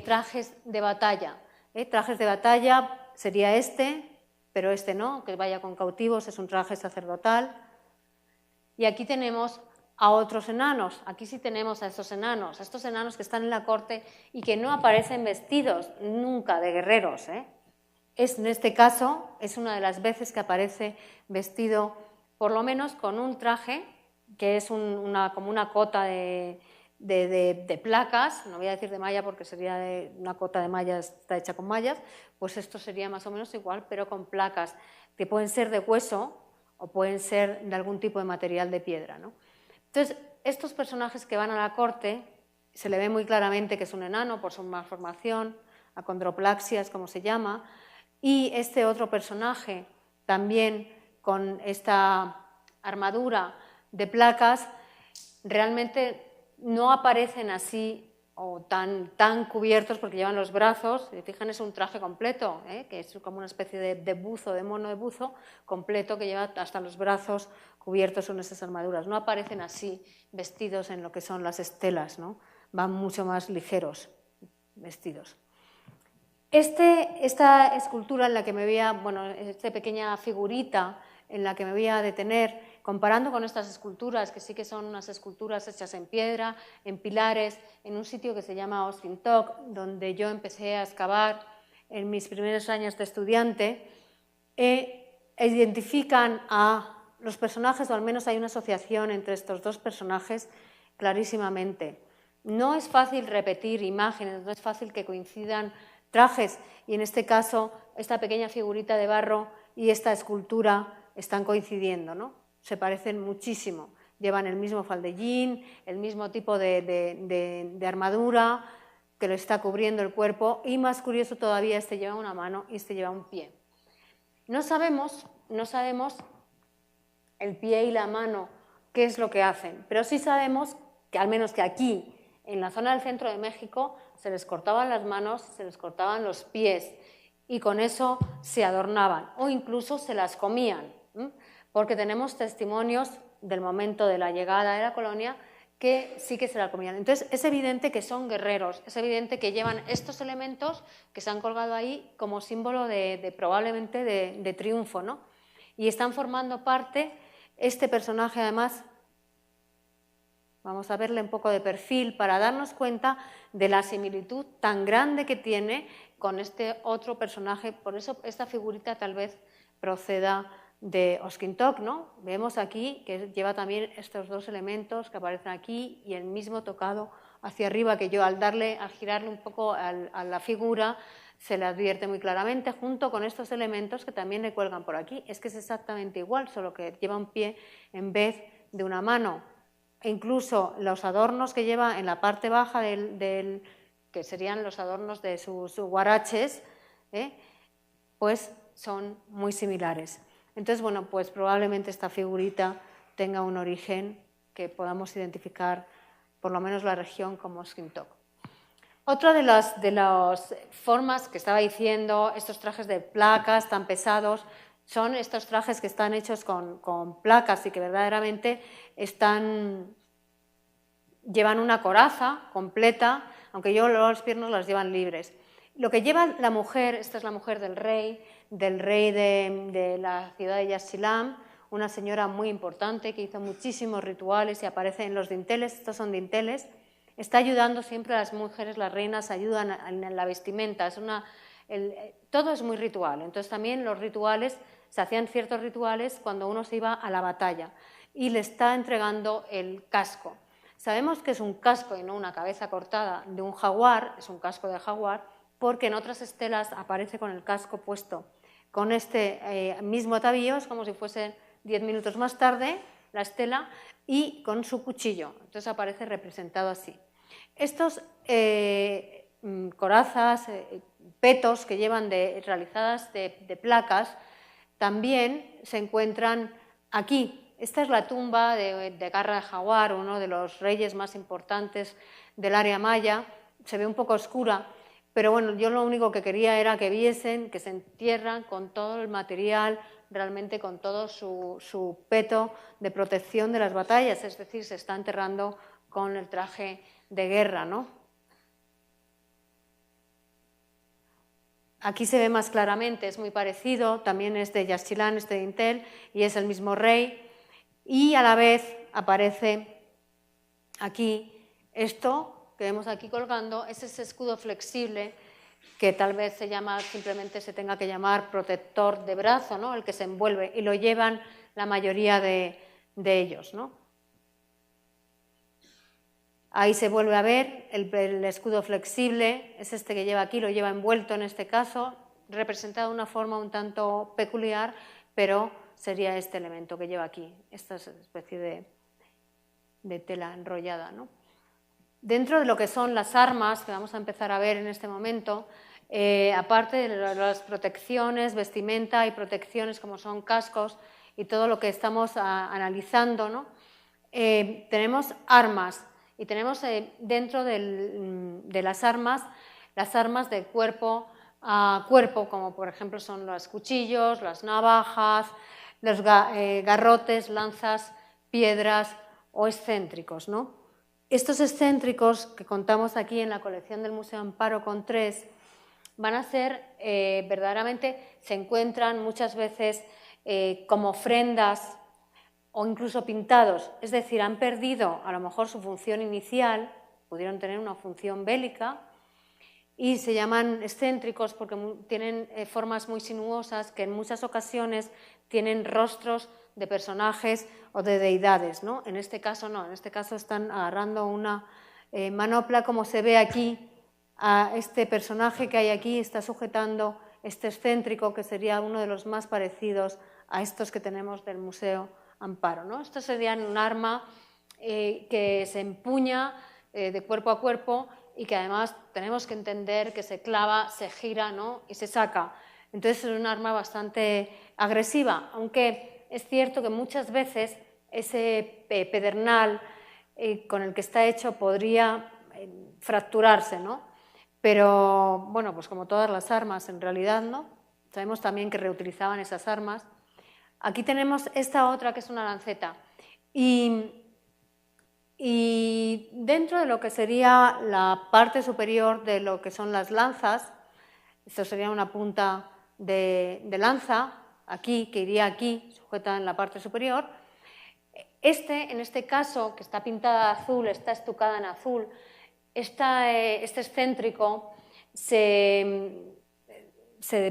trajes de batalla. Trajes de batalla sería pero este no, que vaya con cautivos, es un traje sacerdotal. Y aquí tenemos a otros enanos, aquí sí tenemos a estos enanos que están en la corte y que no aparecen vestidos nunca de guerreros. En este caso es una de las veces que aparece vestido por lo menos con un traje que es como una cota de placas, no voy a decir de malla porque sería una cota de mallas, está hecha con mallas, pues esto sería más o menos igual, pero con placas que pueden ser de hueso o pueden ser de algún tipo de material de piedra, ¿no? Entonces, estos personajes que van a la corte, se le ve muy claramente que es un enano por su malformación, acondroplaxia es como se llama, y este otro personaje también con esta armadura de placas, realmente no aparecen así o tan cubiertos porque llevan los brazos, si fijan es un traje completo, que es como una especie de buzo, de mono de buzo completo que lleva hasta los brazos cubiertos con esas armaduras. No aparecen así vestidos en lo que son las estelas, ¿no? Van mucho más ligeros vestidos. Esta escultura en la que me veía, esta pequeña figurita en la que me voy a detener, comparando con estas esculturas, que sí que son unas esculturas hechas en piedra, en pilares, en un sitio que se llama Oskintok, donde yo empecé a excavar en mis primeros años de estudiante, identifican a los personajes, o al menos hay una asociación entre estos dos personajes clarísimamente. No es fácil repetir imágenes, no es fácil que coincidan trajes, y en este caso esta pequeña figurita de barro y esta escultura están coincidiendo, ¿no? Se parecen muchísimo, llevan el mismo faldellín, el mismo tipo de armadura que le está cubriendo el cuerpo, y más curioso todavía, este lleva una mano y este lleva un pie. No sabemos el pie y la mano qué es lo que hacen, pero sí sabemos que al menos que aquí, en la zona del centro de México, se les cortaban las manos, se les cortaban los pies y con eso se adornaban o incluso se las comían, porque tenemos testimonios del momento de la llegada de la colonia que sí que se la comían. Entonces es evidente que son guerreros, es evidente que llevan estos elementos que se han colgado ahí como símbolo probablemente de triunfo, ¿no? Y están formando parte, este personaje además, vamos a verle un poco de perfil para darnos cuenta de la similitud tan grande que tiene con este otro personaje. Por eso esta figurita tal vez proceda de Oskintok, ¿no? Vemos aquí que lleva también estos dos elementos que aparecen aquí y el mismo tocado hacia arriba, que yo al girarle un poco a la figura se le advierte muy claramente, junto con estos elementos que también le cuelgan por aquí. Es que es exactamente igual, solo que lleva un pie en vez de una mano. E incluso los adornos que lleva en la parte baja que serían los adornos de sus guaraches, pues son muy similares. Entonces, bueno, pues probablemente esta figurita tenga un origen que podamos identificar, por lo menos la región, como Oskintok. Otra de las formas que estaba diciendo, estos trajes de placas tan pesados, son estos trajes que están hechos con placas y que verdaderamente llevan una coraza completa, aunque las piernas las llevan libres. Lo que lleva la mujer, esta es la mujer del rey de la ciudad de Yaxchilán, una señora muy importante que hizo muchísimos rituales y aparece en los dinteles, estos son dinteles, está ayudando siempre a las mujeres, las reinas ayudan en la vestimenta, todo es muy ritual. Entonces también los rituales, se hacían ciertos rituales cuando uno se iba a la batalla y le está entregando el casco. Sabemos que es un casco y no una cabeza cortada de un jaguar, es un casco de jaguar, porque en otras estelas aparece con el casco puesto, con este mismo atavío, es como si fuese 10 minutos más tarde la estela, y con su cuchillo, entonces aparece representado así. Estos corazas, petos que llevan realizadas de placas, también se encuentran aquí. Esta es la tumba de Garra de Jaguar, uno de los reyes más importantes del área maya, se ve un poco oscura, pero bueno, yo lo único que quería era que viesen que se entierran con todo el material, realmente con todo su peto de protección de las batallas, es decir, se está enterrando con el traje de guerra, ¿no? Aquí se ve más claramente, es muy parecido, también es de Yaxchilán, este dintel, y es el mismo rey, y a la vez aparece aquí esto que vemos aquí colgando, es ese escudo flexible que tal vez simplemente se tenga que llamar protector de brazo, ¿no? El que se envuelve, y lo llevan la mayoría de ellos, ¿no? Ahí se vuelve a ver el escudo flexible, es este que lleva aquí, lo lleva envuelto en este caso, representado de una forma un tanto peculiar, pero sería este elemento que lleva aquí, esta especie de tela enrollada, ¿no? Dentro de lo que son las armas, que vamos a empezar a ver en este momento, aparte de las protecciones, vestimenta y protecciones como son cascos y todo lo que estamos analizando, ¿no? Tenemos armas y tenemos dentro de las armas de cuerpo a cuerpo, como por ejemplo son los cuchillos, las navajas, los garrotes, lanzas, piedras o excéntricos, ¿no? Estos excéntricos que contamos aquí en la colección del Museo Amparo con 3 van a ser verdaderamente, se encuentran muchas veces como ofrendas o incluso pintados. Es decir, han perdido a lo mejor su función inicial, pudieron tener una función bélica, y se llaman excéntricos porque tienen formas muy sinuosas que en muchas ocasiones tienen rostros de personajes o de deidades, ¿no? En este caso no, en este caso están agarrando una manopla, como se ve aquí, a este personaje que hay aquí, está sujetando este excéntrico, que sería uno de los más parecidos a estos que tenemos del Museo Amparo, ¿no? Esto sería un arma que se empuña de cuerpo a cuerpo y que además tenemos que entender que se clava, se gira, ¿no? Y se saca. Entonces es un arma bastante agresiva, aunque es cierto que muchas veces ese pedernal con el que está hecho podría fracturarse, ¿no? Pero, bueno, pues como todas las armas en realidad, ¿no? Sabemos también que reutilizaban esas armas. Aquí tenemos esta otra que es una lanceta. Y dentro de lo que sería la parte superior de lo que son las lanzas, esto sería una punta de lanza, aquí, que iría aquí, sujeta en la parte superior. En este caso, que está pintada de azul, está estucada en azul, este excéntrico se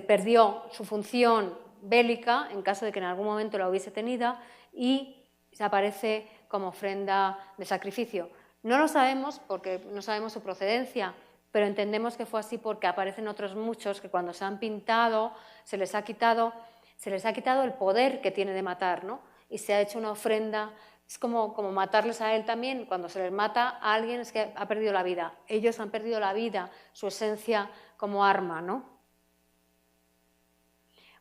perdió su función bélica, en caso de que en algún momento la hubiese tenido, y se aparece como ofrenda de sacrificio. No lo sabemos porque no sabemos su procedencia, pero entendemos que fue así porque aparecen otros muchos que cuando se han pintado se les ha quitado el poder que tiene de matar, ¿no? Y se ha hecho una ofrenda. Es como matarles a él también. Cuando se les mata a alguien es que ha perdido la vida. Ellos han perdido la vida, su esencia como arma, ¿no?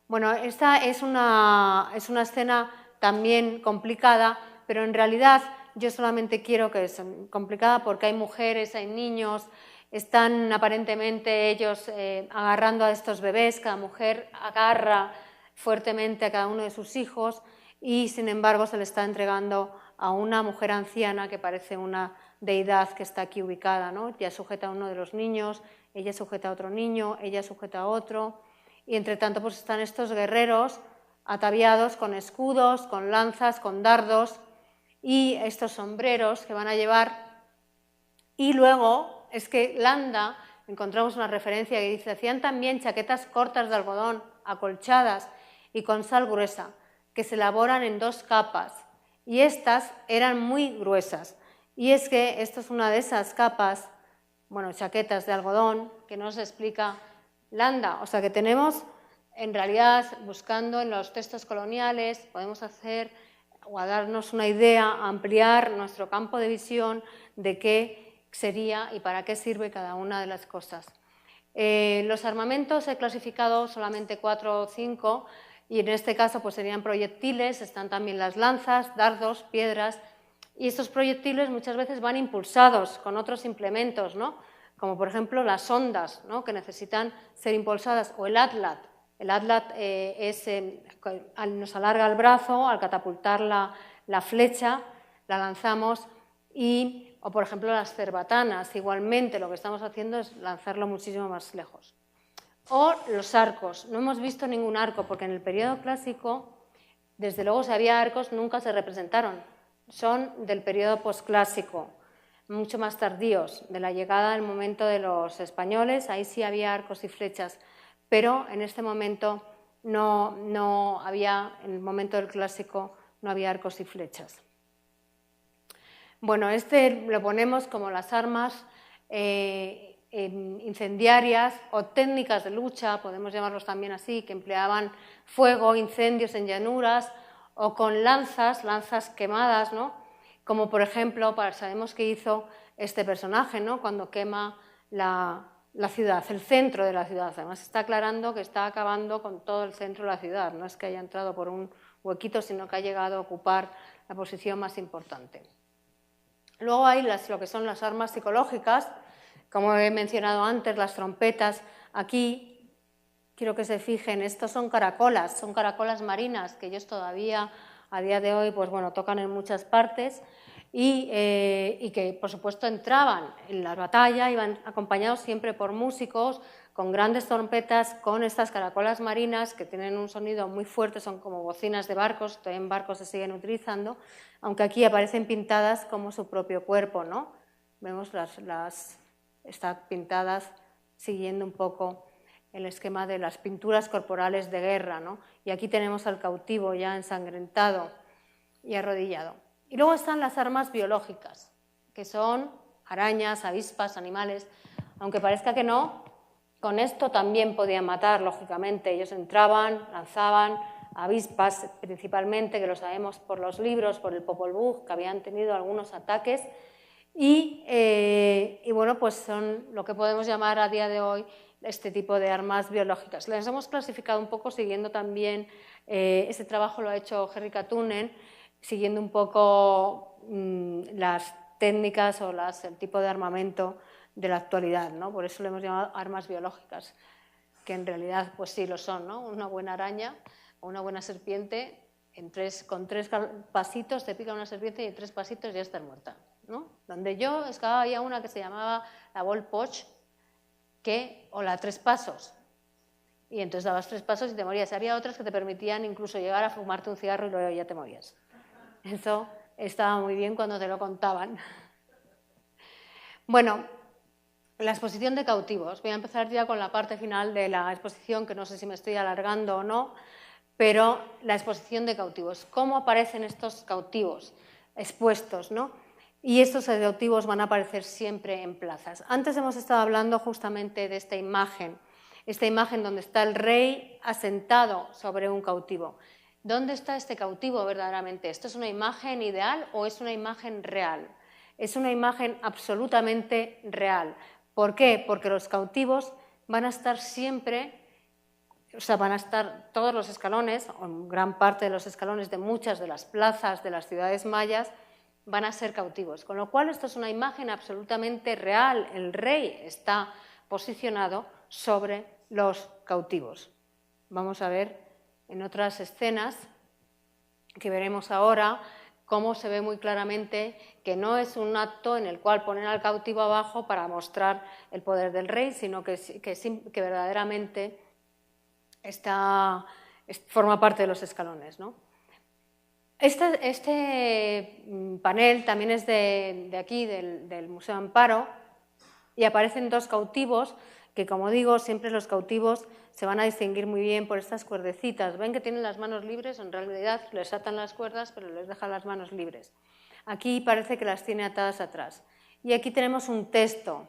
Bueno, esta es una escena también complicada, pero en realidad yo solamente quiero que sea complicada porque hay mujeres, hay niños, están aparentemente ellos agarrando a estos bebés, cada mujer agarra fuertemente a cada uno de sus hijos y sin embargo se le está entregando a una mujer anciana que parece una deidad que está aquí ubicada, ¿no? Ella sujeta a uno de los niños, ella sujeta a otro niño, ella sujeta a otro, y entre tanto pues están estos guerreros ataviados con escudos, con lanzas, con dardos y estos sombreros que van a llevar. Y luego es que Landa, encontramos una referencia que dice, hacían también chaquetas cortas de algodón, acolchadas y con sal gruesa, que se elaboran en 2 capas, y estas eran muy gruesas. Y es que esto es una de esas capas, bueno, chaquetas de algodón, que nos explica Landa. O sea que tenemos, en realidad, buscando en los textos coloniales, podemos hacer o a darnos una idea, ampliar nuestro campo de visión de qué sería y para qué sirve cada una de las cosas. Los armamentos he clasificado solamente 4 o 5 y en este caso pues serían proyectiles, están también las lanzas, dardos, piedras y estos proyectiles muchas veces van impulsados con otros implementos, ¿no? Como por ejemplo las ondas, ¿no? Que necesitan ser impulsadas, o el atlat. El atlat nos alarga el brazo, al catapultar la flecha, la lanzamos, o por ejemplo las cerbatanas, igualmente lo que estamos haciendo es lanzarlo muchísimo más lejos. O los arcos, no hemos visto ningún arco, porque en el periodo clásico, desde luego si había arcos, nunca se representaron, son del periodo posclásico, mucho más tardíos, de la llegada del momento de los españoles, ahí sí había arcos y flechas, pero en este momento no había, en el momento del clásico, no había arcos y flechas. Bueno, lo ponemos como las armas incendiarias o técnicas de lucha, podemos llamarlos también así, que empleaban fuego, incendios en llanuras o con lanzas quemadas, ¿no? Como por ejemplo, sabemos que hizo este personaje, ¿no? Cuando quema la ciudad, el centro de la ciudad. Además está aclarando que está acabando con todo el centro de la ciudad, no es que haya entrado por un huequito, sino que ha llegado a ocupar la posición más importante. Luego hay lo que son las armas psicológicas, como he mencionado antes, las trompetas. Aquí quiero que se fijen, estos son caracolas marinas, que ellos todavía a día de hoy pues, bueno, tocan en muchas partes y que por supuesto entraban en la batalla, iban acompañados siempre por músicos con grandes trompetas, con estas caracolas marinas que tienen un sonido muy fuerte, son como bocinas de barcos, todavía en barcos se siguen utilizando, aunque aquí aparecen pintadas como su propio cuerpo, ¿no? Vemos están pintadas siguiendo un poco el esquema de las pinturas corporales de guerra, ¿no? Y aquí tenemos al cautivo ya ensangrentado y arrodillado. Y luego están las armas biológicas, que son arañas, avispas, animales. Aunque parezca que no, con esto también podían matar, lógicamente. Ellos entraban, lanzaban avispas principalmente, que lo sabemos por los libros, por el Popol Vuh, que habían tenido algunos ataques. Y bueno, pues son lo que podemos llamar a día de hoy este tipo de armas biológicas. Las hemos clasificado un poco siguiendo también, ese trabajo lo ha hecho Jerry Katunen, siguiendo un poco las técnicas o el tipo de armamento de la actualidad, ¿no? Por eso lo hemos llamado armas biológicas, que en realidad pues sí lo son, ¿no? Una buena araña o una buena serpiente, con 3 pasitos te pica una serpiente y en 3 pasitos ya está muerta, ¿no? Donde yo excavaba había una que se llamaba la Vol Poch, o la 3 pasos, y entonces dabas 3 pasos y te morías. Había otras que te permitían incluso llegar a fumarte un cigarro y luego ya te morías. Eso estaba muy bien cuando te lo contaban. Bueno, la exposición de cautivos. Voy a empezar ya con la parte final de la exposición, que no sé si me estoy alargando o no, pero la exposición de cautivos. ¿Cómo aparecen estos cautivos expuestos, ¿no? Y estos cautivos van a aparecer siempre en plazas. Antes hemos estado hablando justamente de esta imagen donde está el rey asentado sobre un cautivo. ¿Dónde está este cautivo verdaderamente? ¿Esto es una imagen ideal o es una imagen real? Es una imagen absolutamente real. ¿Por qué? Porque los cautivos van a estar siempre, van a estar todos los escalones, o gran parte de los escalones de muchas de las plazas de las ciudades mayas, van a ser cautivos. Con lo cual, esto es una imagen absolutamente real. El rey está posicionado sobre los cautivos. Vamos a ver en otras escenas que veremos ahora cómo se ve muy claramente que no es un acto en el cual ponen al cautivo abajo para mostrar el poder del rey, sino que verdaderamente forma parte de los escalones, ¿no? Este panel también es de aquí, del Museo Amparo, y aparecen 2 cautivos que, como digo, siempre los cautivos se van a distinguir muy bien por estas cuerdecitas. Ven que tienen las manos libres, en realidad les atan las cuerdas, pero les dejan las manos libres. Aquí parece que las tiene atadas atrás. Y aquí tenemos un texto.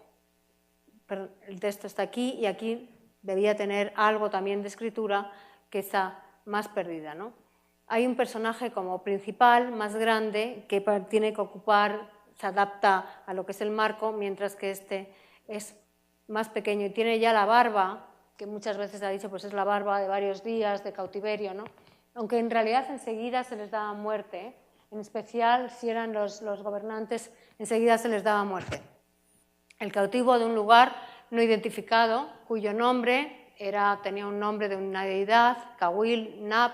El texto está aquí y aquí debía tener algo también de escritura que está más perdida, ¿no? Hay un personaje como principal, más grande, que tiene que ocupar, se adapta a lo que es el marco, mientras que este es más pequeño y tiene ya la barba, que muchas veces se ha dicho, pues es la barba de varios días de cautiverio, ¿no? Aunque en realidad enseguida se les daba muerte, ¿eh? En especial si eran los gobernantes, enseguida se les daba muerte. El cautivo de un lugar no identificado, cuyo nombre tenía un nombre de una deidad, Cahuil, Nab,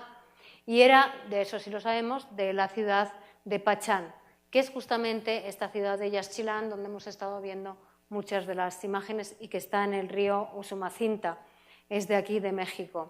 y era, de eso sí lo sabemos, de la ciudad de Pachán, que es justamente esta ciudad de Yaxchilán, donde hemos estado viendo muchas de las imágenes y que está en el río Usumacinta, es de aquí, de México.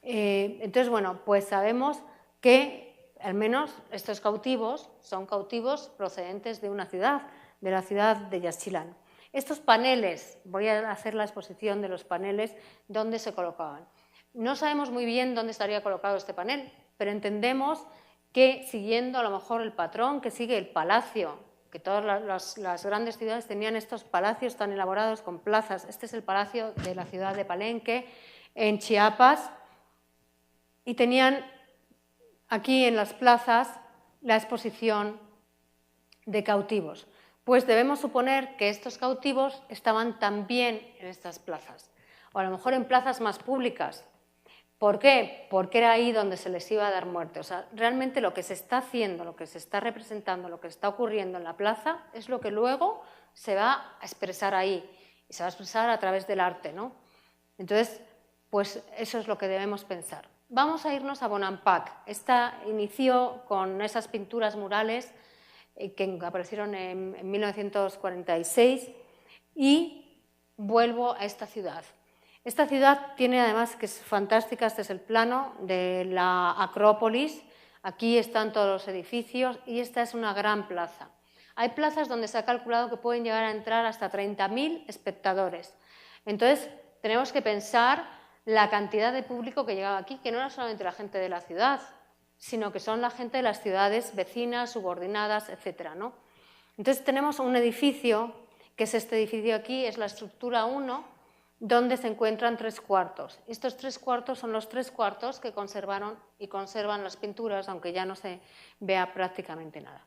Entonces, bueno, pues sabemos que al menos estos cautivos son cautivos procedentes de una ciudad, de la ciudad de Yaxchilán. Estos paneles, voy a hacer la exposición de los paneles, ¿dónde se colocaban? No sabemos muy bien dónde estaría colocado este panel, pero entendemos que siguiendo a lo mejor el patrón que sigue el palacio, que todas las grandes ciudades tenían estos palacios tan elaborados con plazas. Este es el palacio de la ciudad de Palenque, en Chiapas, y tenían aquí en las plazas la exposición de cautivos. Pues debemos suponer que estos cautivos estaban también en estas plazas, o a lo mejor en plazas más públicas. ¿Por qué? Porque era ahí donde se les iba a dar muerte. O sea, realmente lo que se está haciendo, lo que se está representando, lo que está ocurriendo en la plaza es lo que luego se va a expresar ahí y se va a expresar a través del arte, ¿no? Entonces, pues eso es lo que debemos pensar. Vamos a irnos a Bonampak. Esta inició con esas pinturas murales que aparecieron en 1946 y vuelvo a esta ciudad. Esta ciudad tiene además, que es fantástica, este es el plano de la Acrópolis, aquí están todos los edificios y esta es una gran plaza. Hay plazas donde se ha calculado que pueden llegar a entrar hasta 30.000 espectadores. Entonces, tenemos que pensar la cantidad de público que llegaba aquí, que no era solamente la gente de la ciudad, sino que son la gente de las ciudades vecinas, subordinadas, etcétera, ¿no? Entonces, tenemos un edificio, que es este edificio aquí, es la estructura 1, donde se encuentran 3 cuartos. Estos 3 cuartos son los 3 cuartos que conservaron y conservan las pinturas, aunque ya no se vea prácticamente nada.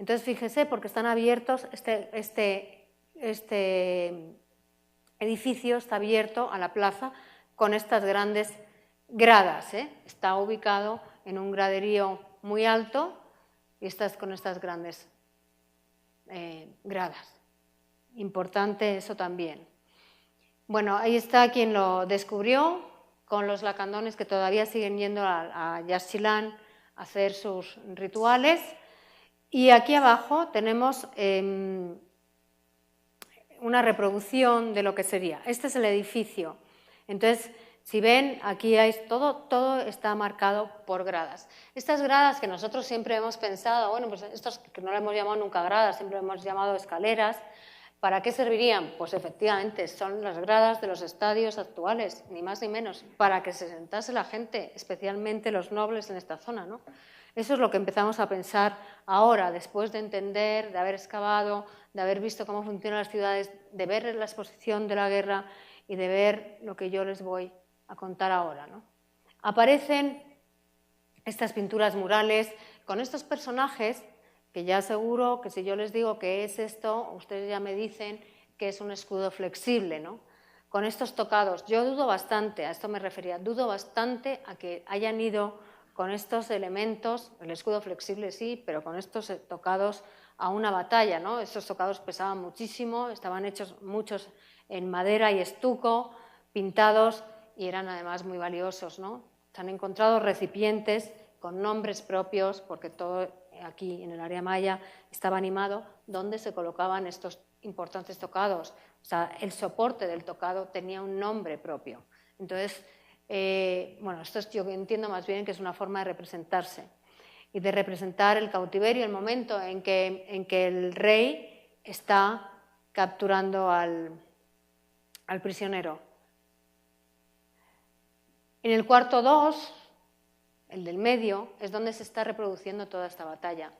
Entonces, fíjese, porque están abiertos, este edificio está abierto a la plaza con estas grandes gradas, ¿eh? Está ubicado en un graderío muy alto y con estas grandes gradas. Importante eso también. Bueno, ahí está quien lo descubrió, con los lacandones que todavía siguen yendo a Yaxchilán a hacer sus rituales. Y aquí abajo tenemos una reproducción de lo que sería. Este es el edificio. Entonces, si ven, aquí hay todo está marcado por gradas. Estas gradas que nosotros siempre hemos pensado, bueno, pues estos que no le hemos llamado nunca gradas, siempre hemos llamado escaleras. ¿Para qué servirían? Pues efectivamente, son las gradas de los estadios actuales, ni más ni menos, para que se sentase la gente, especialmente los nobles en esta zona, ¿no? Eso es lo que empezamos a pensar ahora, después de entender, de haber excavado, de haber visto cómo funcionan las ciudades, de ver la exposición de la guerra y de ver lo que yo les voy a contar ahora, ¿no? Aparecen estas pinturas murales con estos personajes que ya seguro que si yo les digo que es esto, ustedes ya me dicen que es un escudo flexible, ¿no? Con estos tocados, yo dudo bastante, a esto me refería, dudo bastante a que hayan ido con estos elementos, el escudo flexible sí, pero con estos tocados a una batalla, ¿no? Estos tocados pesaban muchísimo, estaban hechos muchos en madera y estuco, pintados y eran además muy valiosos, ¿no? Se han encontrado recipientes con nombres propios, porque todo aquí en el área maya estaba animado, donde se colocaban estos importantes tocados. O sea, el soporte del tocado tenía un nombre propio. Entonces, bueno, esto yo entiendo más bien que es una forma de representarse y de representar el cautiverio, el momento en que el rey está capturando al prisionero. En el cuarto 2, el del medio, es donde se está reproduciendo toda esta batalla.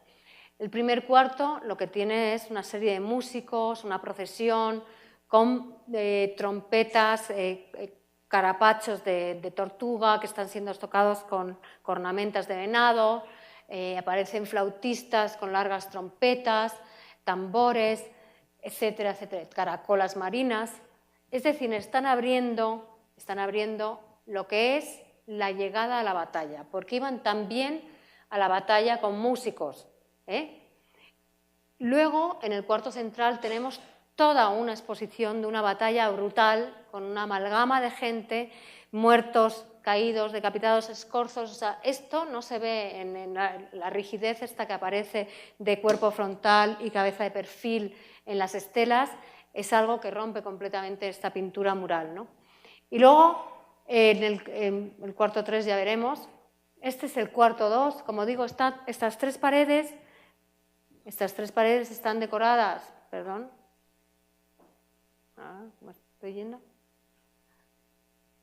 El primer cuarto lo que tiene es una serie de músicos, una procesión con trompetas, carapachos de tortuga que están siendo tocados con cornamentas de venado, aparecen flautistas con largas trompetas, tambores, etcétera, etcétera, caracolas marinas. Es decir, están abriendo lo que es la llegada a la batalla, porque iban también a la batalla con músicos, ¿eh? Luego, en el cuarto central, tenemos toda una exposición de una batalla brutal, con una amalgama de gente, muertos, caídos, decapitados, escorzos. O sea, esto no se ve en la rigidez esta que aparece de cuerpo frontal y cabeza de perfil en las estelas, es algo que rompe completamente esta pintura mural, ¿no? Y luego, en el cuarto 3 ya veremos, este es el cuarto 2, como digo, están estas tres paredes están decoradas, perdón, ¿me estoy yendo?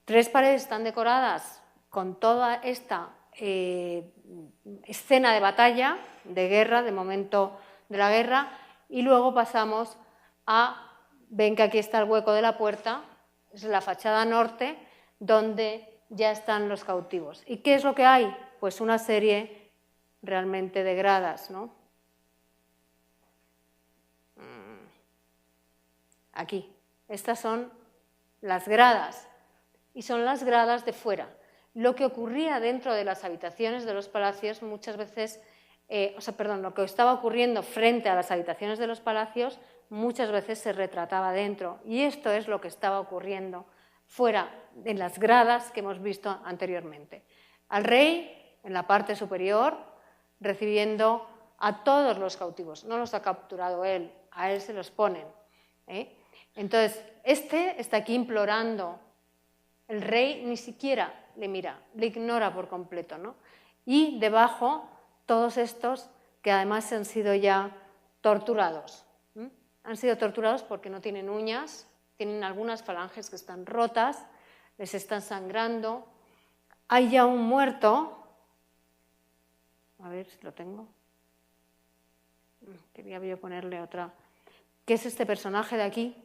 3 paredes están decoradas con toda esta escena de batalla, de guerra, de momento de la guerra, y luego pasamos ven que aquí está el hueco de la puerta, es la fachada norte, donde ya están los cautivos. ¿Y qué es lo que hay? Pues una serie realmente de gradas, ¿no? Aquí, estas son las gradas, y son las gradas de fuera. Lo que ocurría dentro de las habitaciones de los palacios muchas veces, lo que estaba ocurriendo frente a las habitaciones de los palacios muchas veces se retrataba dentro, y esto es lo que estaba ocurriendo fuera, en las gradas que hemos visto anteriormente. Al rey, en la parte superior, recibiendo a todos los cautivos. No los ha capturado él, a él se los ponen, ¿eh? Entonces, este está aquí implorando El rey ni siquiera le mira, le ignora por completo, ¿no? Y debajo todos estos que además han sido ya torturados. Han sido torturados porque no tienen uñas, tienen algunas falanges que están rotas, les están sangrando. Hay ya un muerto, a ver si lo tengo, quería yo ponerle otra, que es este personaje de aquí,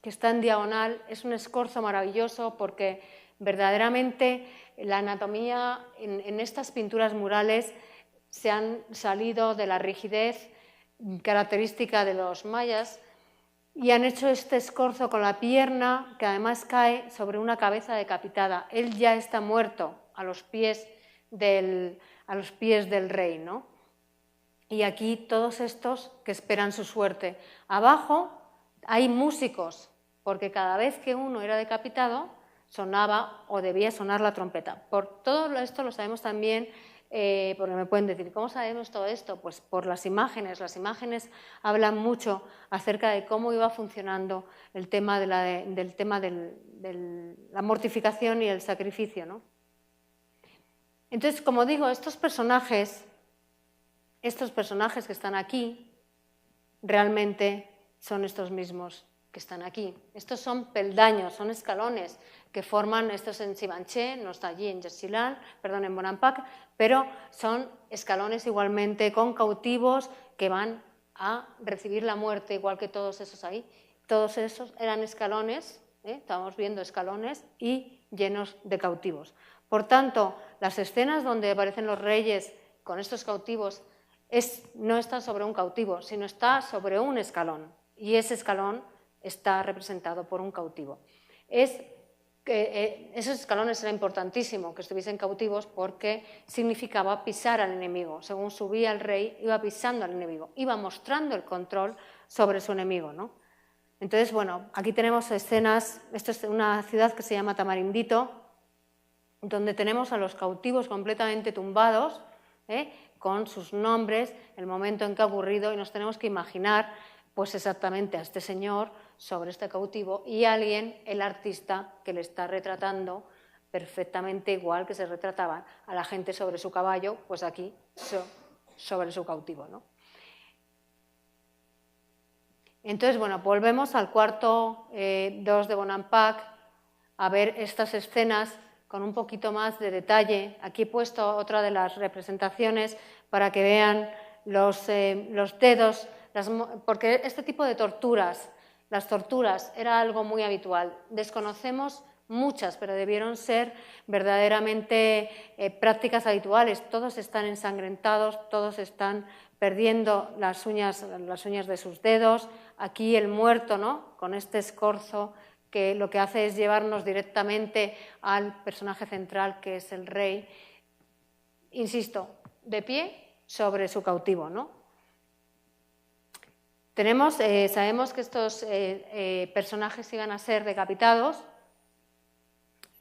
que está en diagonal. Es un escorzo maravilloso porque verdaderamente la anatomía en estas pinturas murales se han salido de la rigidez característica de los mayas y han hecho este escorzo con la pierna que además cae sobre una cabeza decapitada. Él ya está muerto a los pies del rey, ¿no? Y aquí todos estos que esperan su suerte. Abajo hay músicos, porque cada vez que uno era decapitado sonaba o debía sonar la trompeta. Por todo esto lo sabemos también, porque me pueden decir, ¿cómo sabemos todo esto? Pues por las imágenes. Las imágenes hablan mucho acerca de cómo iba funcionando el tema de la mortificación y el sacrificio, ¿no? Entonces, como digo, estos personajes que están aquí, realmente son estos mismos que están aquí. Estos son peldaños, son escalones que forman, estos en Givenchy, no está allí en Gersilal, perdón, en Bonampak, pero son escalones igualmente con cautivos que van a recibir la muerte, igual que todos esos ahí. Todos esos eran escalones, estábamos viendo escalones y llenos de cautivos. Por tanto, las escenas donde aparecen los reyes con estos cautivos no está sobre un cautivo, sino está sobre un escalón, y ese escalón está representado por un cautivo. Esos escalones era importantísimo que estuviesen cautivos porque significaba pisar al enemigo. Según subía el rey, iba pisando al enemigo, iba mostrando el control sobre su enemigo, ¿no? Entonces, bueno, aquí tenemos escenas, esto es una ciudad que se llama Tamarindito, donde tenemos a los cautivos completamente tumbados, con sus nombres, el momento en que ha ocurrido, y nos tenemos que imaginar pues exactamente a este señor sobre este cautivo y alguien, el artista, que le está retratando perfectamente igual que se retrataban a la gente sobre su caballo, pues aquí sobre su cautivo, ¿no? Entonces, bueno, volvemos al cuarto 2 de Bonampak a ver estas escenas con un poquito más de detalle. Aquí he puesto otra de las representaciones para que vean los dedos, porque este tipo de torturas, las torturas, era algo muy habitual. Desconocemos muchas, pero debieron ser verdaderamente prácticas habituales. Todos están ensangrentados, todos están perdiendo las uñas de sus dedos. Aquí el muerto, ¿no?, con este escorzo, que lo que hace es llevarnos directamente al personaje central, que es el rey, insisto, de pie sobre su cautivo, ¿no? Sabemos que estos personajes iban a ser decapitados,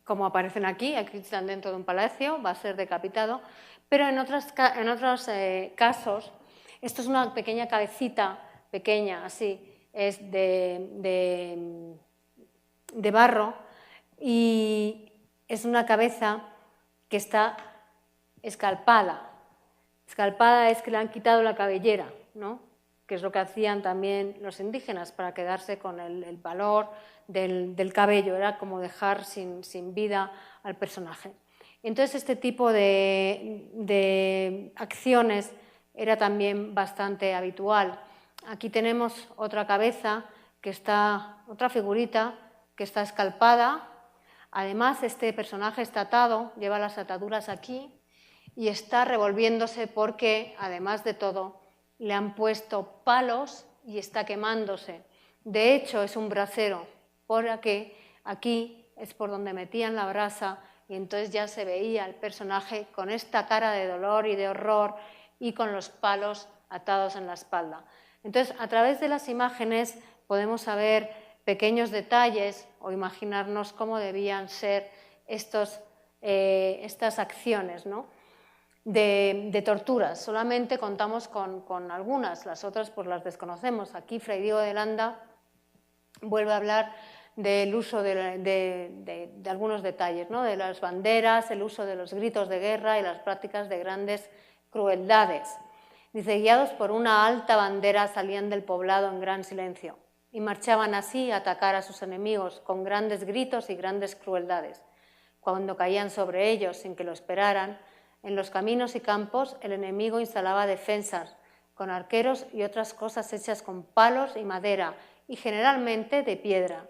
como aparecen aquí están dentro de un palacio, va a ser decapitado, pero en otros casos, esto es una pequeña cabecita, pequeña, así, es de barro, y es una cabeza que está escalpada. Escalpada es que le han quitado la cabellera, ¿no?, que es lo que hacían también los indígenas para quedarse con el valor del cabello, era como dejar sin vida al personaje. Entonces, este tipo de acciones era también bastante habitual. Aquí tenemos otra cabeza, otra figurita, que está escalpada. Además, este personaje está atado, lleva las ataduras aquí y está revolviéndose porque, además de todo, le han puesto palos y está quemándose. De hecho, es un brasero, porque aquí es por donde metían la brasa y entonces ya se veía el personaje con esta cara de dolor y de horror y con los palos atados en la espalda. Entonces, a través de las imágenes podemos saber pequeños detalles o imaginarnos cómo debían ser estas acciones, ¿no?, de torturas. Solamente contamos con algunas, las otras pues las desconocemos. Aquí Fray Diego de Landa vuelve a hablar del uso de algunos detalles, ¿no? De las banderas, el uso de los gritos de guerra y las prácticas de grandes crueldades. Dice, guiados por una alta bandera salían del poblado en gran silencio y marchaban así a atacar a sus enemigos con grandes gritos y grandes crueldades. Cuando caían sobre ellos sin que lo esperaran, en los caminos y campos el enemigo instalaba defensas con arqueros y otras cosas hechas con palos y madera y generalmente de piedra.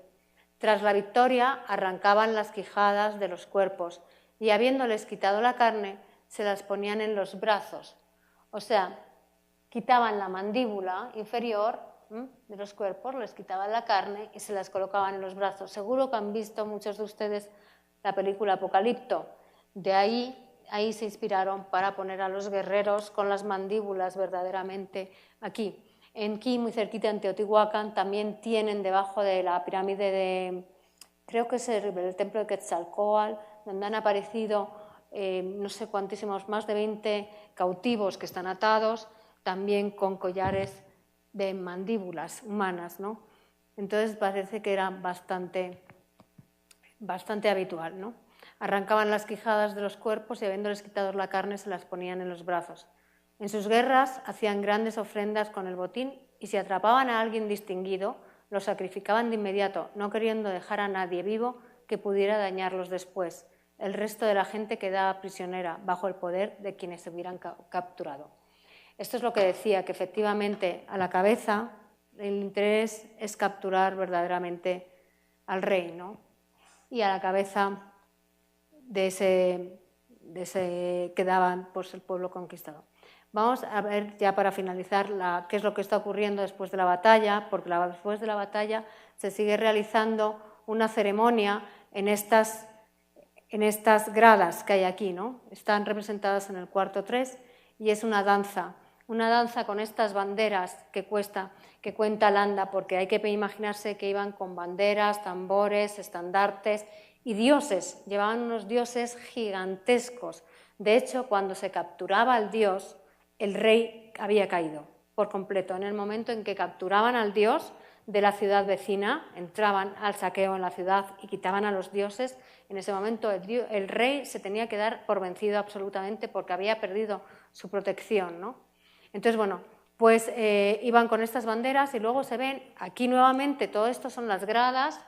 Tras la victoria arrancaban las quijadas de los cuerpos y habiéndoles quitado la carne se las ponían en los brazos. O sea, quitaban la mandíbula inferior de los cuerpos, les quitaban la carne y se las colocaban en los brazos. Seguro que han visto muchos de ustedes la película Apocalipto. De ahí se inspiraron para poner a los guerreros con las mandíbulas verdaderamente aquí. Aquí, muy cerquita en Teotihuacán, también tienen debajo de la pirámide de, creo que es el templo de Quetzalcóatl, donde han aparecido no sé cuantísimos, más de 20 cautivos que están atados, también con collares de mandíbulas humanas, ¿no? Entonces parece que era bastante habitual, ¿no? Arrancaban las quijadas de los cuerpos y habiéndoles quitado la carne se las ponían en los brazos. En sus guerras hacían grandes ofrendas con el botín y si atrapaban a alguien distinguido, lo sacrificaban de inmediato, no queriendo dejar a nadie vivo que pudiera dañarlos después. El resto de la gente quedaba prisionera bajo el poder de quienes se hubieran capturado. Esto es lo que decía, que efectivamente a la cabeza el interés es capturar verdaderamente al rey, ¿no? Y a la cabeza de ese quedaba pues, el pueblo conquistado. Vamos a ver ya para finalizar qué es lo que está ocurriendo después de la batalla, porque después de la batalla se sigue realizando una ceremonia en estas gradas que hay aquí, ¿no? Están representadas en el cuarto 3 y es una danza con estas banderas que cuenta Landa, porque hay que imaginarse que iban con banderas, tambores, estandartes y dioses, llevaban unos dioses gigantescos. De hecho, cuando se capturaba al dios, el rey había caído por completo. En el momento en que capturaban al dios de la ciudad vecina, entraban al saqueo en la ciudad y quitaban a los dioses, en ese momento el rey se tenía que dar por vencido absolutamente porque había perdido su protección, ¿no? Entonces, bueno, pues iban con estas banderas y luego se ven aquí nuevamente, todo esto son las gradas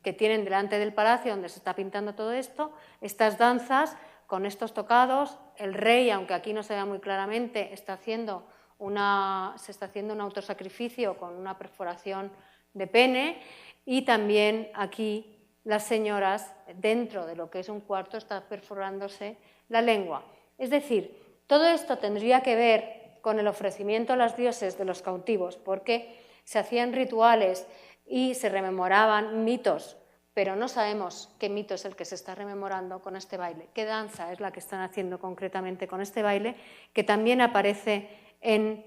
que tienen delante del palacio donde se está pintando todo esto, estas danzas con estos tocados, el rey, aunque aquí no se vea muy claramente, se está haciendo un autosacrificio con una perforación de pene y también aquí las señoras, dentro de lo que es un cuarto, están perforándose la lengua. Es decir, todo esto tendría que ver con el ofrecimiento a los dioses de los cautivos, porque se hacían rituales y se rememoraban mitos, pero no sabemos qué mito es el que se está rememorando con este baile, qué danza es la que están haciendo concretamente con este baile, que también aparece en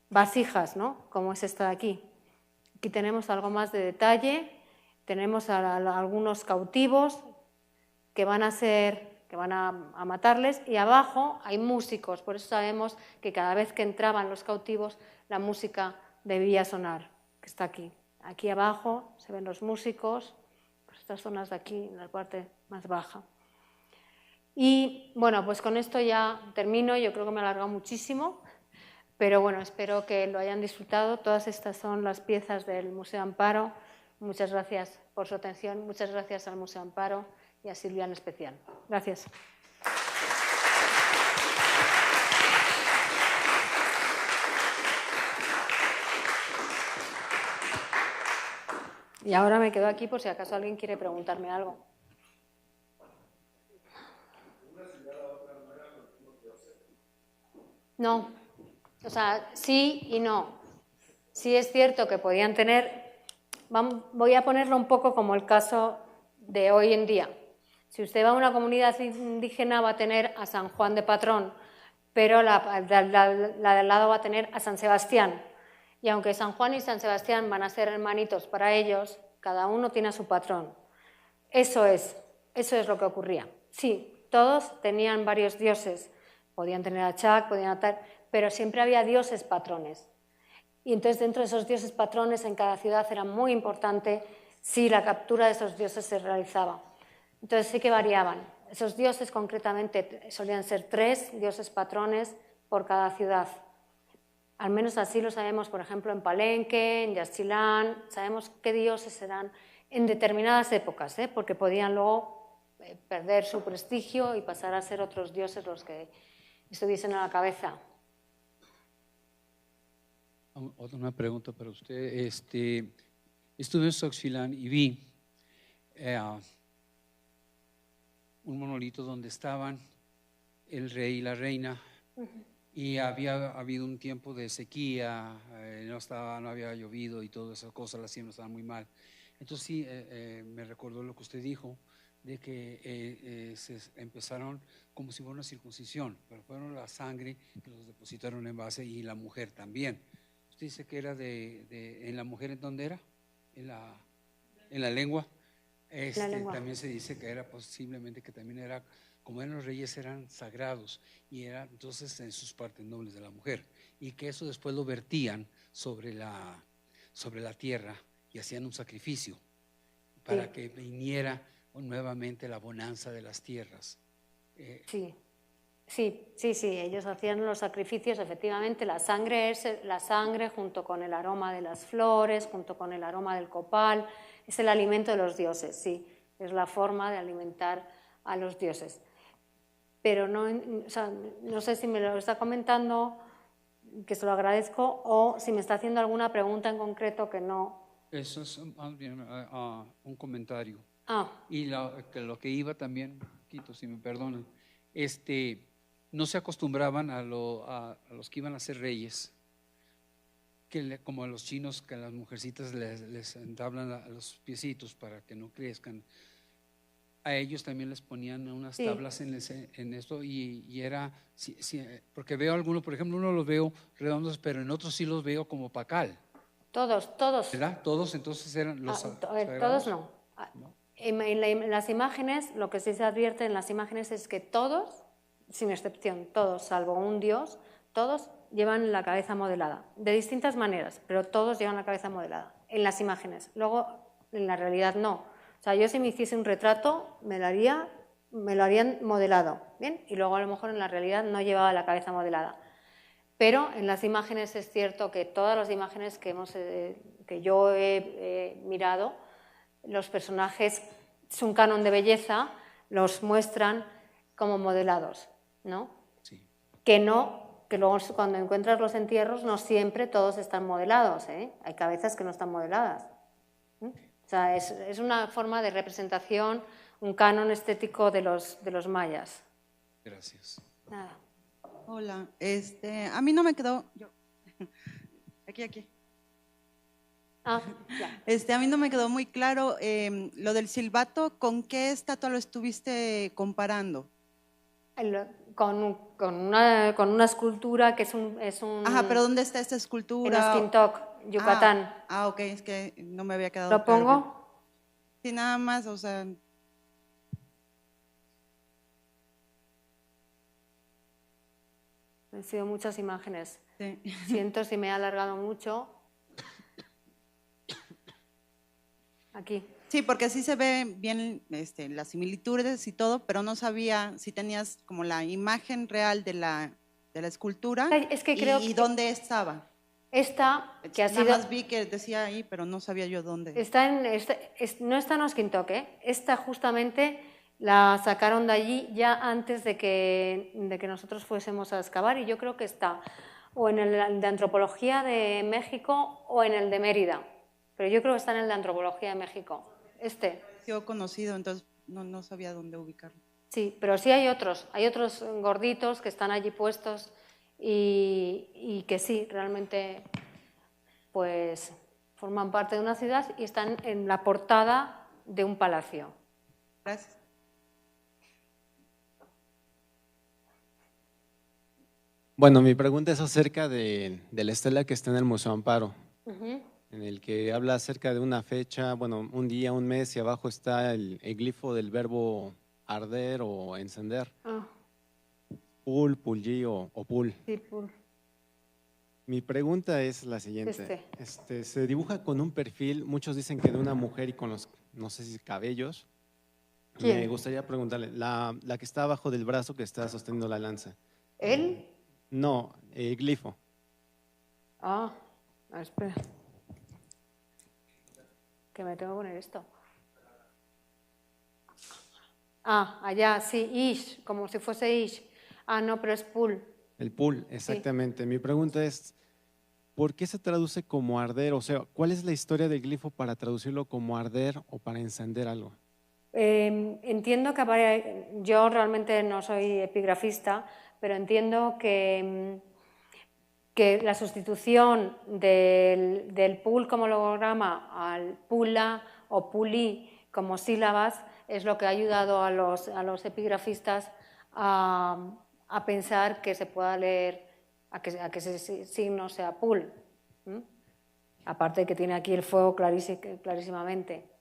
vasijas, ¿no? Como es esta de aquí. Aquí tenemos algo más de detalle, tenemos algunos cautivos que van a matarles y abajo hay músicos, por eso sabemos que cada vez que entraban los cautivos la música debía sonar, que está aquí. Aquí abajo se ven los músicos, pues estas zonas de aquí, en la parte más baja. Y bueno, pues con esto ya termino, yo creo que me he alargado muchísimo, pero bueno, espero que lo hayan disfrutado. Todas estas son las piezas del Museo Amparo. Muchas gracias por su atención, muchas gracias al Museo Amparo y a Silvia en especial. Gracias. Y ahora me quedo aquí por si acaso alguien quiere preguntarme algo. No, o sea, sí y no. Sí es cierto que podían tener, voy a ponerlo un poco como el caso de hoy en día. Si usted va a una comunidad indígena va a tener a San Juan de patrón, pero la de al lado va a tener a San Sebastián. Y aunque San Juan y San Sebastián van a ser hermanitos para ellos, cada uno tiene a su patrón. Eso es lo que ocurría. Sí, todos tenían varios dioses. Podían tener a Chac, pero siempre había dioses patrones. Y entonces dentro de esos dioses patrones en cada ciudad era muy importante si la captura de esos dioses se realizaba. Entonces sí que variaban. Esos dioses concretamente solían ser 3 dioses patrones por cada ciudad. Al menos así lo sabemos, por ejemplo, en Palenque, en Yaxchilán, sabemos qué dioses eran en determinadas épocas, porque podían luego perder su prestigio y pasar a ser otros dioses los que estuviesen a la cabeza. Una pregunta para usted. Estuve en Xochitlan y vi un monolito donde estaban el rey y la reina. Y había habido un tiempo de sequía, no había llovido y todas esas cosas, las siembras estaban muy mal. Entonces sí, me recordó lo que usted dijo, de que se empezaron como si fuera una circuncisión, pero fueron la sangre que los depositaron en base y la mujer también. Usted dice que era en la mujer, ¿en dónde era? En la lengua. La lengua. También se dice que era posiblemente que también era, como eran los reyes, eran sagrados y era entonces en sus partes nobles de la mujer, y que eso después lo vertían sobre la tierra y hacían un sacrificio para que viniera nuevamente la bonanza de las tierras. Sí, ellos hacían los sacrificios, efectivamente, la sangre junto con el aroma de las flores, junto con el aroma del copal, es el alimento de los dioses, sí, es la forma de alimentar a los dioses. Pero no sé si me lo está comentando, que se lo agradezco, o si me está haciendo alguna pregunta en concreto que no. Eso es más bien un comentario. Y lo que iba también, Quito, si me perdonan, no se acostumbraban a los que iban a ser reyes, como a los chinos, que a las mujercitas les entablan a los piecitos para que no crezcan. A ellos también les ponían unas tablas en esto y era, porque veo algunos, por ejemplo, uno los veo redondos, pero en otros sí los veo como pacal. Todos. ¿Verdad? Todos entonces eran los todos no. En las imágenes, lo que sí se advierte en las imágenes es que todos, sin excepción, todos, salvo un dios, todos llevan la cabeza modelada, de distintas maneras, pero todos llevan la cabeza modelada en las imágenes. Luego, en la realidad no. O sea, yo si me hiciese un retrato, me lo harían modelado, ¿bien? Y luego a lo mejor en la realidad no llevaba la cabeza modelada. Pero en las imágenes es cierto que todas las imágenes que yo he mirado, los personajes, es un canon de belleza, los muestran como modelados, ¿no? Sí. Que luego cuando encuentras los entierros no siempre todos están modelados, ¿eh? Hay cabezas que no están modeladas. O sea, es una forma de representación, un canon estético de los mayas. Gracias. Nada. Hola, a mí no me quedó, aquí. Ya. A mí no me quedó muy claro lo del silbato. ¿Con qué estatua lo estuviste comparando? Con una escultura que es un… Ajá, pero ¿dónde está esta escultura? En Osquintoc, Yucatán. Ok, es que no me había quedado ¿Lo claro. pongo? Sí, nada más, o sea… Han sido muchas imágenes. Sí. Siento si me he alargado mucho. Aquí. Sí, porque sí se ve bien las similitudes y todo, pero no sabía si tenías como la imagen real de la escultura Es que creo y dónde estaba. Esta, que ha sido… Nada más vi que decía ahí, pero no sabía yo dónde. no está en Osquintoc, ¿eh? Esta justamente la sacaron de allí ya antes de que nosotros fuésemos a excavar, y yo creo que está o en el de Antropología de México o en el de Mérida, pero yo creo que está en el de Antropología de México. Yo conocido, entonces no sabía dónde ubicarlo. Sí, pero sí hay otros gorditos que están allí puestos y que sí, realmente pues forman parte de una ciudad y están en la portada de un palacio. Gracias. Bueno, mi pregunta es acerca de la estela que está en el Museo Amparo, en el que habla acerca de una fecha, bueno, un día, un mes, y abajo está el glifo del verbo arder o encender. Pul, pulli o pul. Sí, pul. Mi pregunta es la siguiente. Se dibuja con un perfil, muchos dicen que de una mujer y con los, no sé si cabellos. ¿Quién? Me gustaría preguntarle, la que está abajo del brazo que está sosteniendo la lanza. ¿Él? No, glifo. Ah, espera. Que me tengo que poner esto. Ah, allá, sí, Ish, como si fuese Ish. Ah, no, pero es Pul. El Pul, exactamente. Sí. Mi pregunta es, ¿por qué se traduce como arder? O sea, ¿cuál es la historia del glifo para traducirlo como arder o para encender algo? Entiendo que yo realmente no soy epigrafista, pero entiendo que la sustitución del Pul como logograma al Pula o Puli como sílabas es lo que ha ayudado a los epigrafistas a pensar que se pueda leer, a que ese signo sea Pul. Aparte de que tiene aquí el fuego clarísimamente.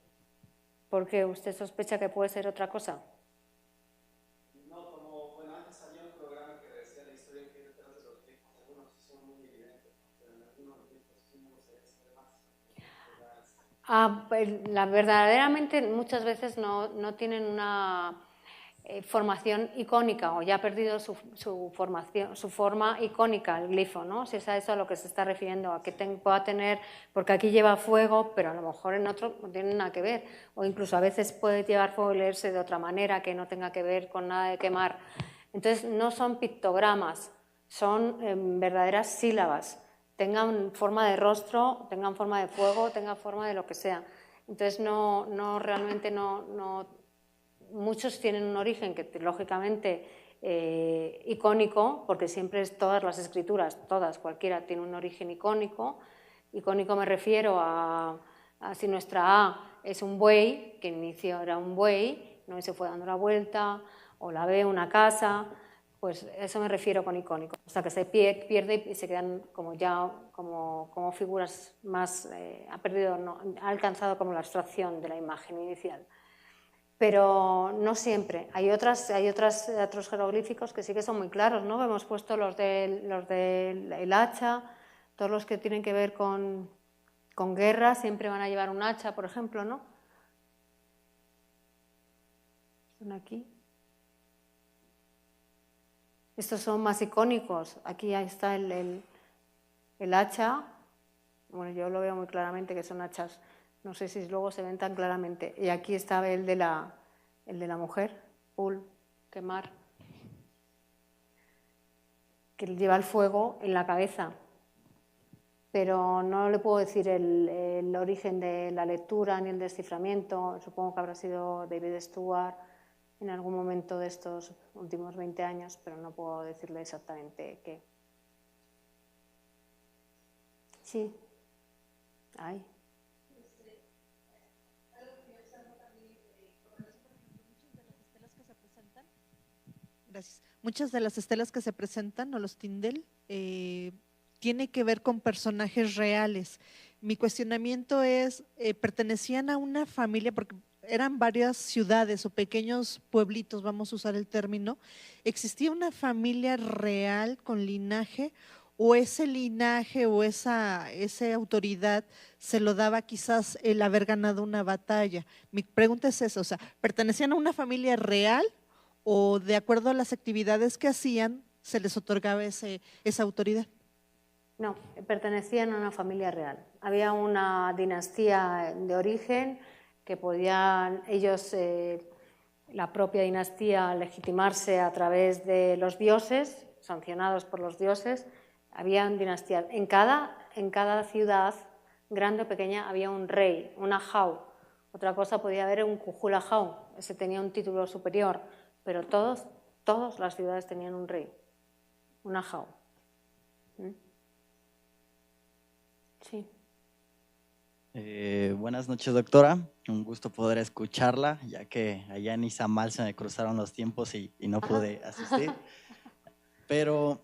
¿Por qué? ¿Usted sospecha que puede ser otra cosa? No, como, bueno, antes había un programa que decía la historia que hay detrás de los glifos. Algunos son muy evidentes, pero en algunos glifos sí me gustaría saber más. Verdaderamente muchas veces no tienen una formación icónica o ya ha perdido su forma icónica, el glifo, ¿no? Si es a eso a lo que se está refiriendo, a que pueda tener, porque aquí lleva fuego, pero a lo mejor en otro no tiene nada que ver, o incluso a veces puede llevar fuego y leerse de otra manera que no tenga que ver con nada de quemar. Entonces no son pictogramas, son verdaderas sílabas, tengan forma de rostro, tengan forma de fuego, tengan forma de lo que sea. Entonces realmente no muchos tienen un origen que lógicamente icónico, porque siempre es todas las escrituras, cualquiera tiene un origen icónico. Icónico me refiero a si nuestra A es un buey, que inicio era un buey, no se fue dando la vuelta, o la B una casa, pues eso me refiero con icónico. O sea, que se pierde y se quedan como figuras más, ha alcanzado como la abstracción de la imagen inicial. Pero no siempre. Hay otros jeroglíficos que sí que son muy claros, ¿no? Hemos puesto los del hacha, todos los que tienen que ver con guerra siempre van a llevar un hacha, por ejemplo, ¿no? Están aquí. Estos son más icónicos. Aquí está el hacha. Bueno, yo lo veo muy claramente que son hachas. No sé si luego se ven tan claramente. Y aquí está el de la mujer, Pul, quemar, que lleva el fuego en la cabeza. Pero no le puedo decir el origen de la lectura ni el desciframiento. Supongo que habrá sido David Stewart en algún momento de estos últimos 20 años, pero no puedo decirle exactamente qué. Sí. Ay. Gracias. Muchas de las estelas que se presentan, o los Tyndale, tiene que ver con personajes reales. Mi cuestionamiento es, ¿pertenecían a una familia? Porque eran varias ciudades o pequeños pueblitos, vamos a usar el término. ¿Existía una familia real con linaje? ¿O ese linaje o esa autoridad se lo daba quizás el haber ganado una batalla? Mi pregunta es esa, o sea, ¿pertenecían a una familia real o de acuerdo a las actividades que hacían se les otorgaba esa autoridad? No, pertenecían a una familia real. Había una dinastía de origen que podían ellos, la propia dinastía, legitimarse a través de los dioses, sancionados por los dioses. Habían dinastías. En cada ciudad, grande o pequeña, había un rey, una jau. Otra cosa podía haber un kujula jau, ese tenía un título superior, pero todas las ciudades tenían un rey, una jau. Sí. Buenas noches, doctora. Un gusto poder escucharla, ya que allá en Izamal se me cruzaron los tiempos y no pude asistir. Pero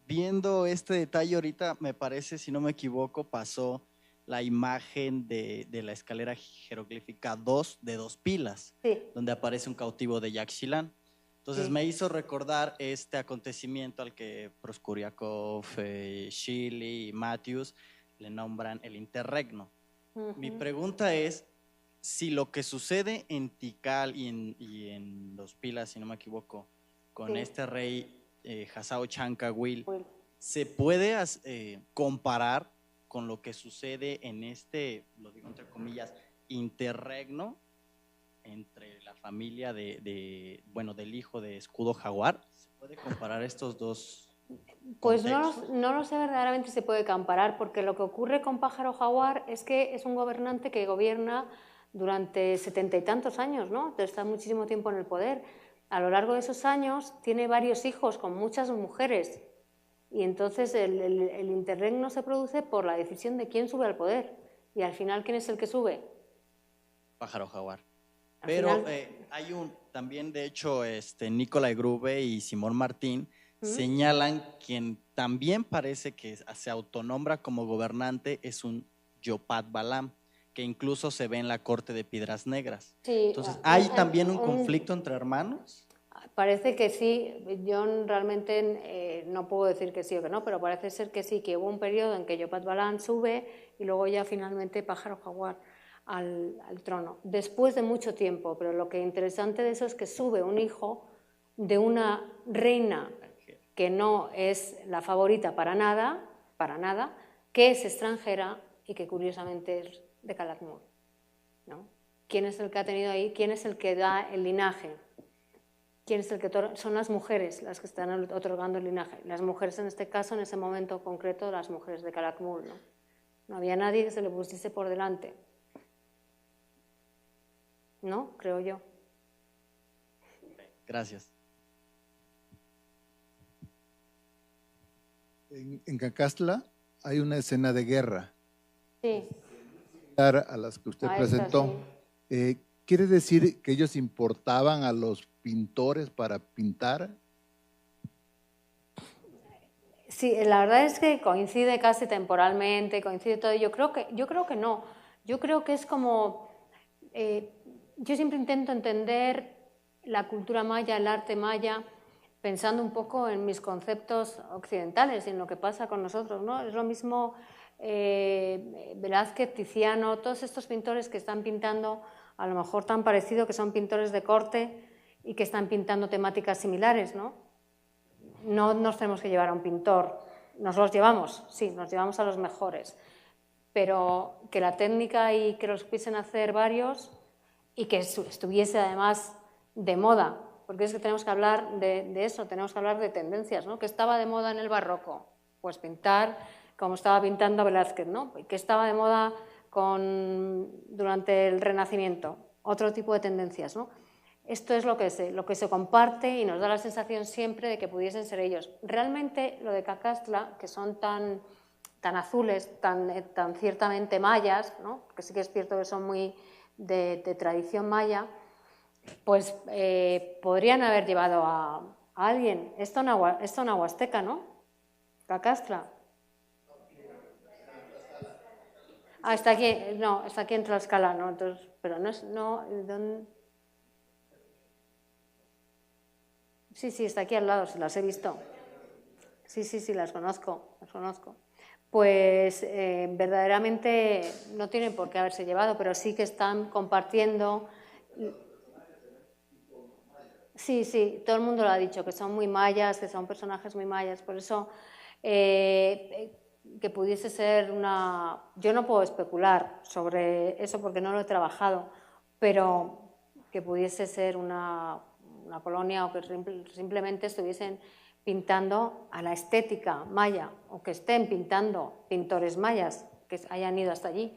viendo este detalle ahorita, me parece, si no me equivoco, pasó la imagen de la escalera jeroglífica 2 de 2 pilas, sí, donde aparece un cautivo de Yaxchilán. Entonces me hizo recordar este acontecimiento al que Proskuriakov, Shirley y Matthews le nombran el interregno. Mi pregunta es si lo que sucede en Tikal y en Los Pilas, si no me equivoco, con este rey Hasao Chankawil, ¿se puede comparar con lo que sucede en este, lo digo entre comillas, interregno entre la familia del hijo de Escudo Jaguar? ¿Se puede comparar estos dos? Pues no lo sé verdaderamente si se puede comparar, porque lo que ocurre con Pájaro Jaguar es que es un gobernante que gobierna durante 70 y tantos años, ¿no? Está muchísimo tiempo en el poder. A lo largo de esos años tiene varios hijos con muchas mujeres y entonces el interregno se produce por la decisión de quién sube al poder y al final ¿quién es el que sube? Pájaro Jaguar. Pero hay también de hecho Nicolai Grube y Simón Martín señalan quien también parece que se autonombra como gobernante es un Yopat Balam, que incluso se ve en la corte de Piedras Negras. Sí, entonces, ¿hay también un conflicto entre hermanos? Parece que sí. Yo realmente no puedo decir que sí o que no, pero parece ser que sí, que hubo un periodo en que Yopat Balam sube y luego ya finalmente Pájaro Jaguar al trono. Después de mucho tiempo, pero lo que es interesante de eso es que sube un hijo de una reina que no es la favorita para nada, que es extranjera y que curiosamente es de Calakmul, ¿no? ¿Quién es el que ha tenido ahí? ¿Quién es el que da el linaje? ¿Quién es el que son las mujeres las que están otorgando el linaje? Las mujeres en este caso, en ese momento concreto, las mujeres de Calakmul, ¿no? No había nadie que se le pusiese por delante, ¿no? Creo yo. Gracias. En Cacastla hay una escena de guerra. Sí. A las que usted presentó. Sí. ¿Quiere decir que ellos importaban a los pintores para pintar? Sí, la verdad es que coincide casi temporalmente, coincide todo. Yo creo que no. Yo creo que es como... yo siempre intento entender la cultura maya, el arte maya, pensando un poco en mis conceptos occidentales y en lo que pasa con nosotros, ¿no? Es lo mismo Velázquez, Tiziano, todos estos pintores que están pintando, a lo mejor tan parecido, que son pintores de corte y que están pintando temáticas similares, ¿no? No nos tenemos que llevar a un pintor, nos los llevamos, sí, nos llevamos a los mejores, pero que la técnica y que los pudiesen hacer varios y que estuviese además de moda, porque es que tenemos que hablar de eso, tenemos que hablar de tendencias, ¿no? ¿Qué estaba de moda en el barroco? Pues pintar como estaba pintando Velázquez, ¿no? ¿Qué estaba de moda durante el Renacimiento? Otro tipo de tendencias, ¿no? Esto es lo que se comparte y nos da la sensación siempre de que pudiesen ser ellos. Realmente lo de Cacastla, que son tan azules, tan ciertamente mayas, ¿no? Que sí que es cierto que son muy de tradición maya, pues podrían haber llevado a alguien. Esto en Huasteca, ¿no? Cacastla. Ah, está aquí, no, está aquí en Tlaxcala, ¿no? Entonces, pero no es, no, ¿dónde? Sí, está aquí al lado, las he visto. Sí, las conozco. Pues verdaderamente no tienen por qué haberse llevado, pero sí que están compartiendo. Sí, todo el mundo lo ha dicho, que son muy mayas, que son personajes muy mayas, por eso que pudiese ser una... Yo no puedo especular sobre eso porque no lo he trabajado, pero que pudiese ser una colonia o que simplemente estuviesen pintando a la estética maya o que estén pintando pintores mayas que hayan ido hasta allí,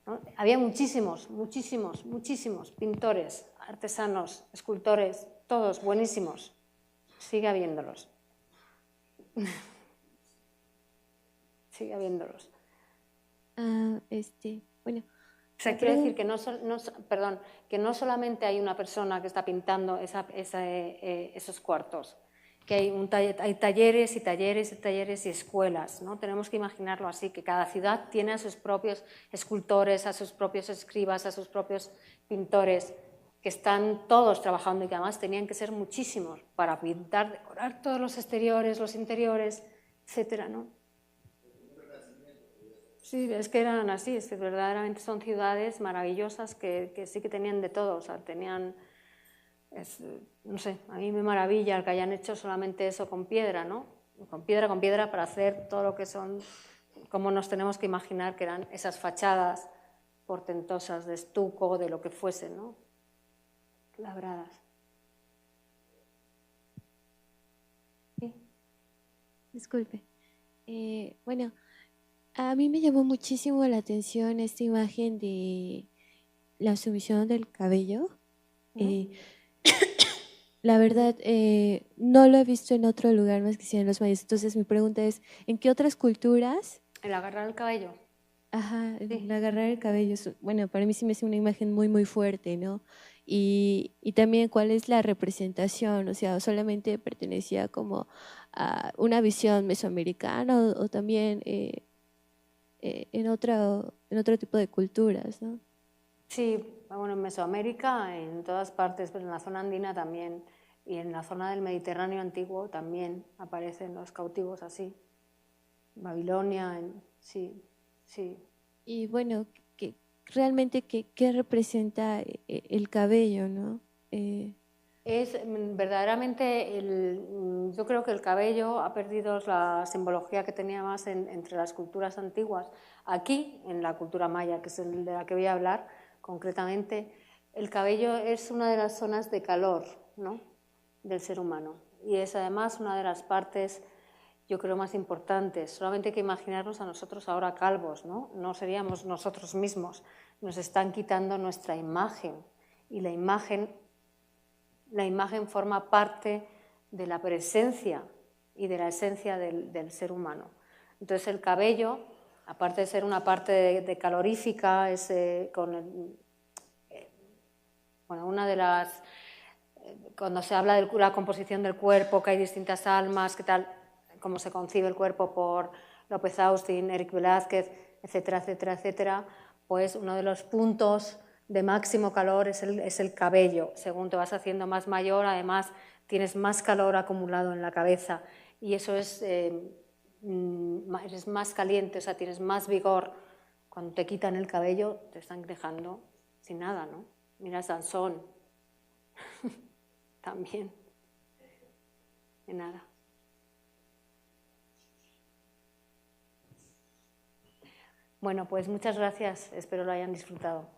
¿no? Había muchísimos pintores, artesanos, escultores, todos buenísimos. Sigue habiéndolos. Sigue habiéndolos. Bueno. O sea, quiero decir que que no solamente hay una persona que está pintando esos cuartos, que hay talleres y escuelas, ¿no? Tenemos que imaginarlo así, que cada ciudad tiene a sus propios escultores, a sus propios escribas, a sus propios pintores, que están todos trabajando y que además tenían que ser muchísimos para pintar, decorar todos los exteriores, los interiores, etcétera, ¿no? Sí, es que eran así, es que verdaderamente son ciudades maravillosas que sí que tenían de todo, o sea, tenían, no sé, a mí me maravilla el que hayan hecho solamente eso con piedra, ¿no? Con piedra para hacer todo lo que son, como nos tenemos que imaginar que eran esas fachadas portentosas de estuco, de lo que fuese, ¿no? Labradas. Sí. Disculpe. Bueno, a mí me llamó muchísimo la atención esta imagen de la sumisión del cabello. La verdad, no lo he visto en otro lugar más que sea en los mayas. Entonces, mi pregunta es, ¿en qué otras culturas? El agarrar el cabello. Ajá, sí. El agarrar el cabello. Bueno, para mí sí me hace una imagen muy, muy fuerte, ¿no? Y también, ¿cuál es la representación? O sea, ¿solamente pertenecía como a una visión mesoamericana o también en otro tipo de culturas, ¿no? Sí, bueno, en Mesoamérica, en todas partes, pero en la zona andina también, y en la zona del Mediterráneo antiguo también aparecen los cautivos así. Babilonia, sí, sí. Y bueno, realmente, ¿qué representa el cabello, no? Es verdaderamente, yo creo que el cabello ha perdido la simbología que tenía más entre las culturas antiguas. Aquí, en la cultura maya, que es de la que voy a hablar concretamente, el cabello es una de las zonas de calor, ¿no?, del ser humano. Y es además una de las partes, yo creo, más importantes. Solamente hay que imaginarnos a nosotros ahora calvos, ¿no? No seríamos nosotros mismos. Nos están quitando nuestra imagen. Y la imagen forma parte de la presencia y de la esencia del ser humano. Entonces el cabello, aparte de ser una parte de calorífica, es una de las... Cuando se habla de la composición del cuerpo, que hay distintas almas, qué tal, cómo se concibe el cuerpo por López Austin, Eric Velázquez, etcétera, etcétera, etcétera, pues uno de los puntos de máximo calor es el cabello. Según te vas haciendo más mayor, además tienes más calor acumulado en la cabeza y eso eres más caliente, o sea, tienes más vigor. Cuando te quitan el cabello te están dejando sin nada, ¿no? Mira Sansón, también, de nada. Bueno, pues muchas gracias, espero lo hayan disfrutado.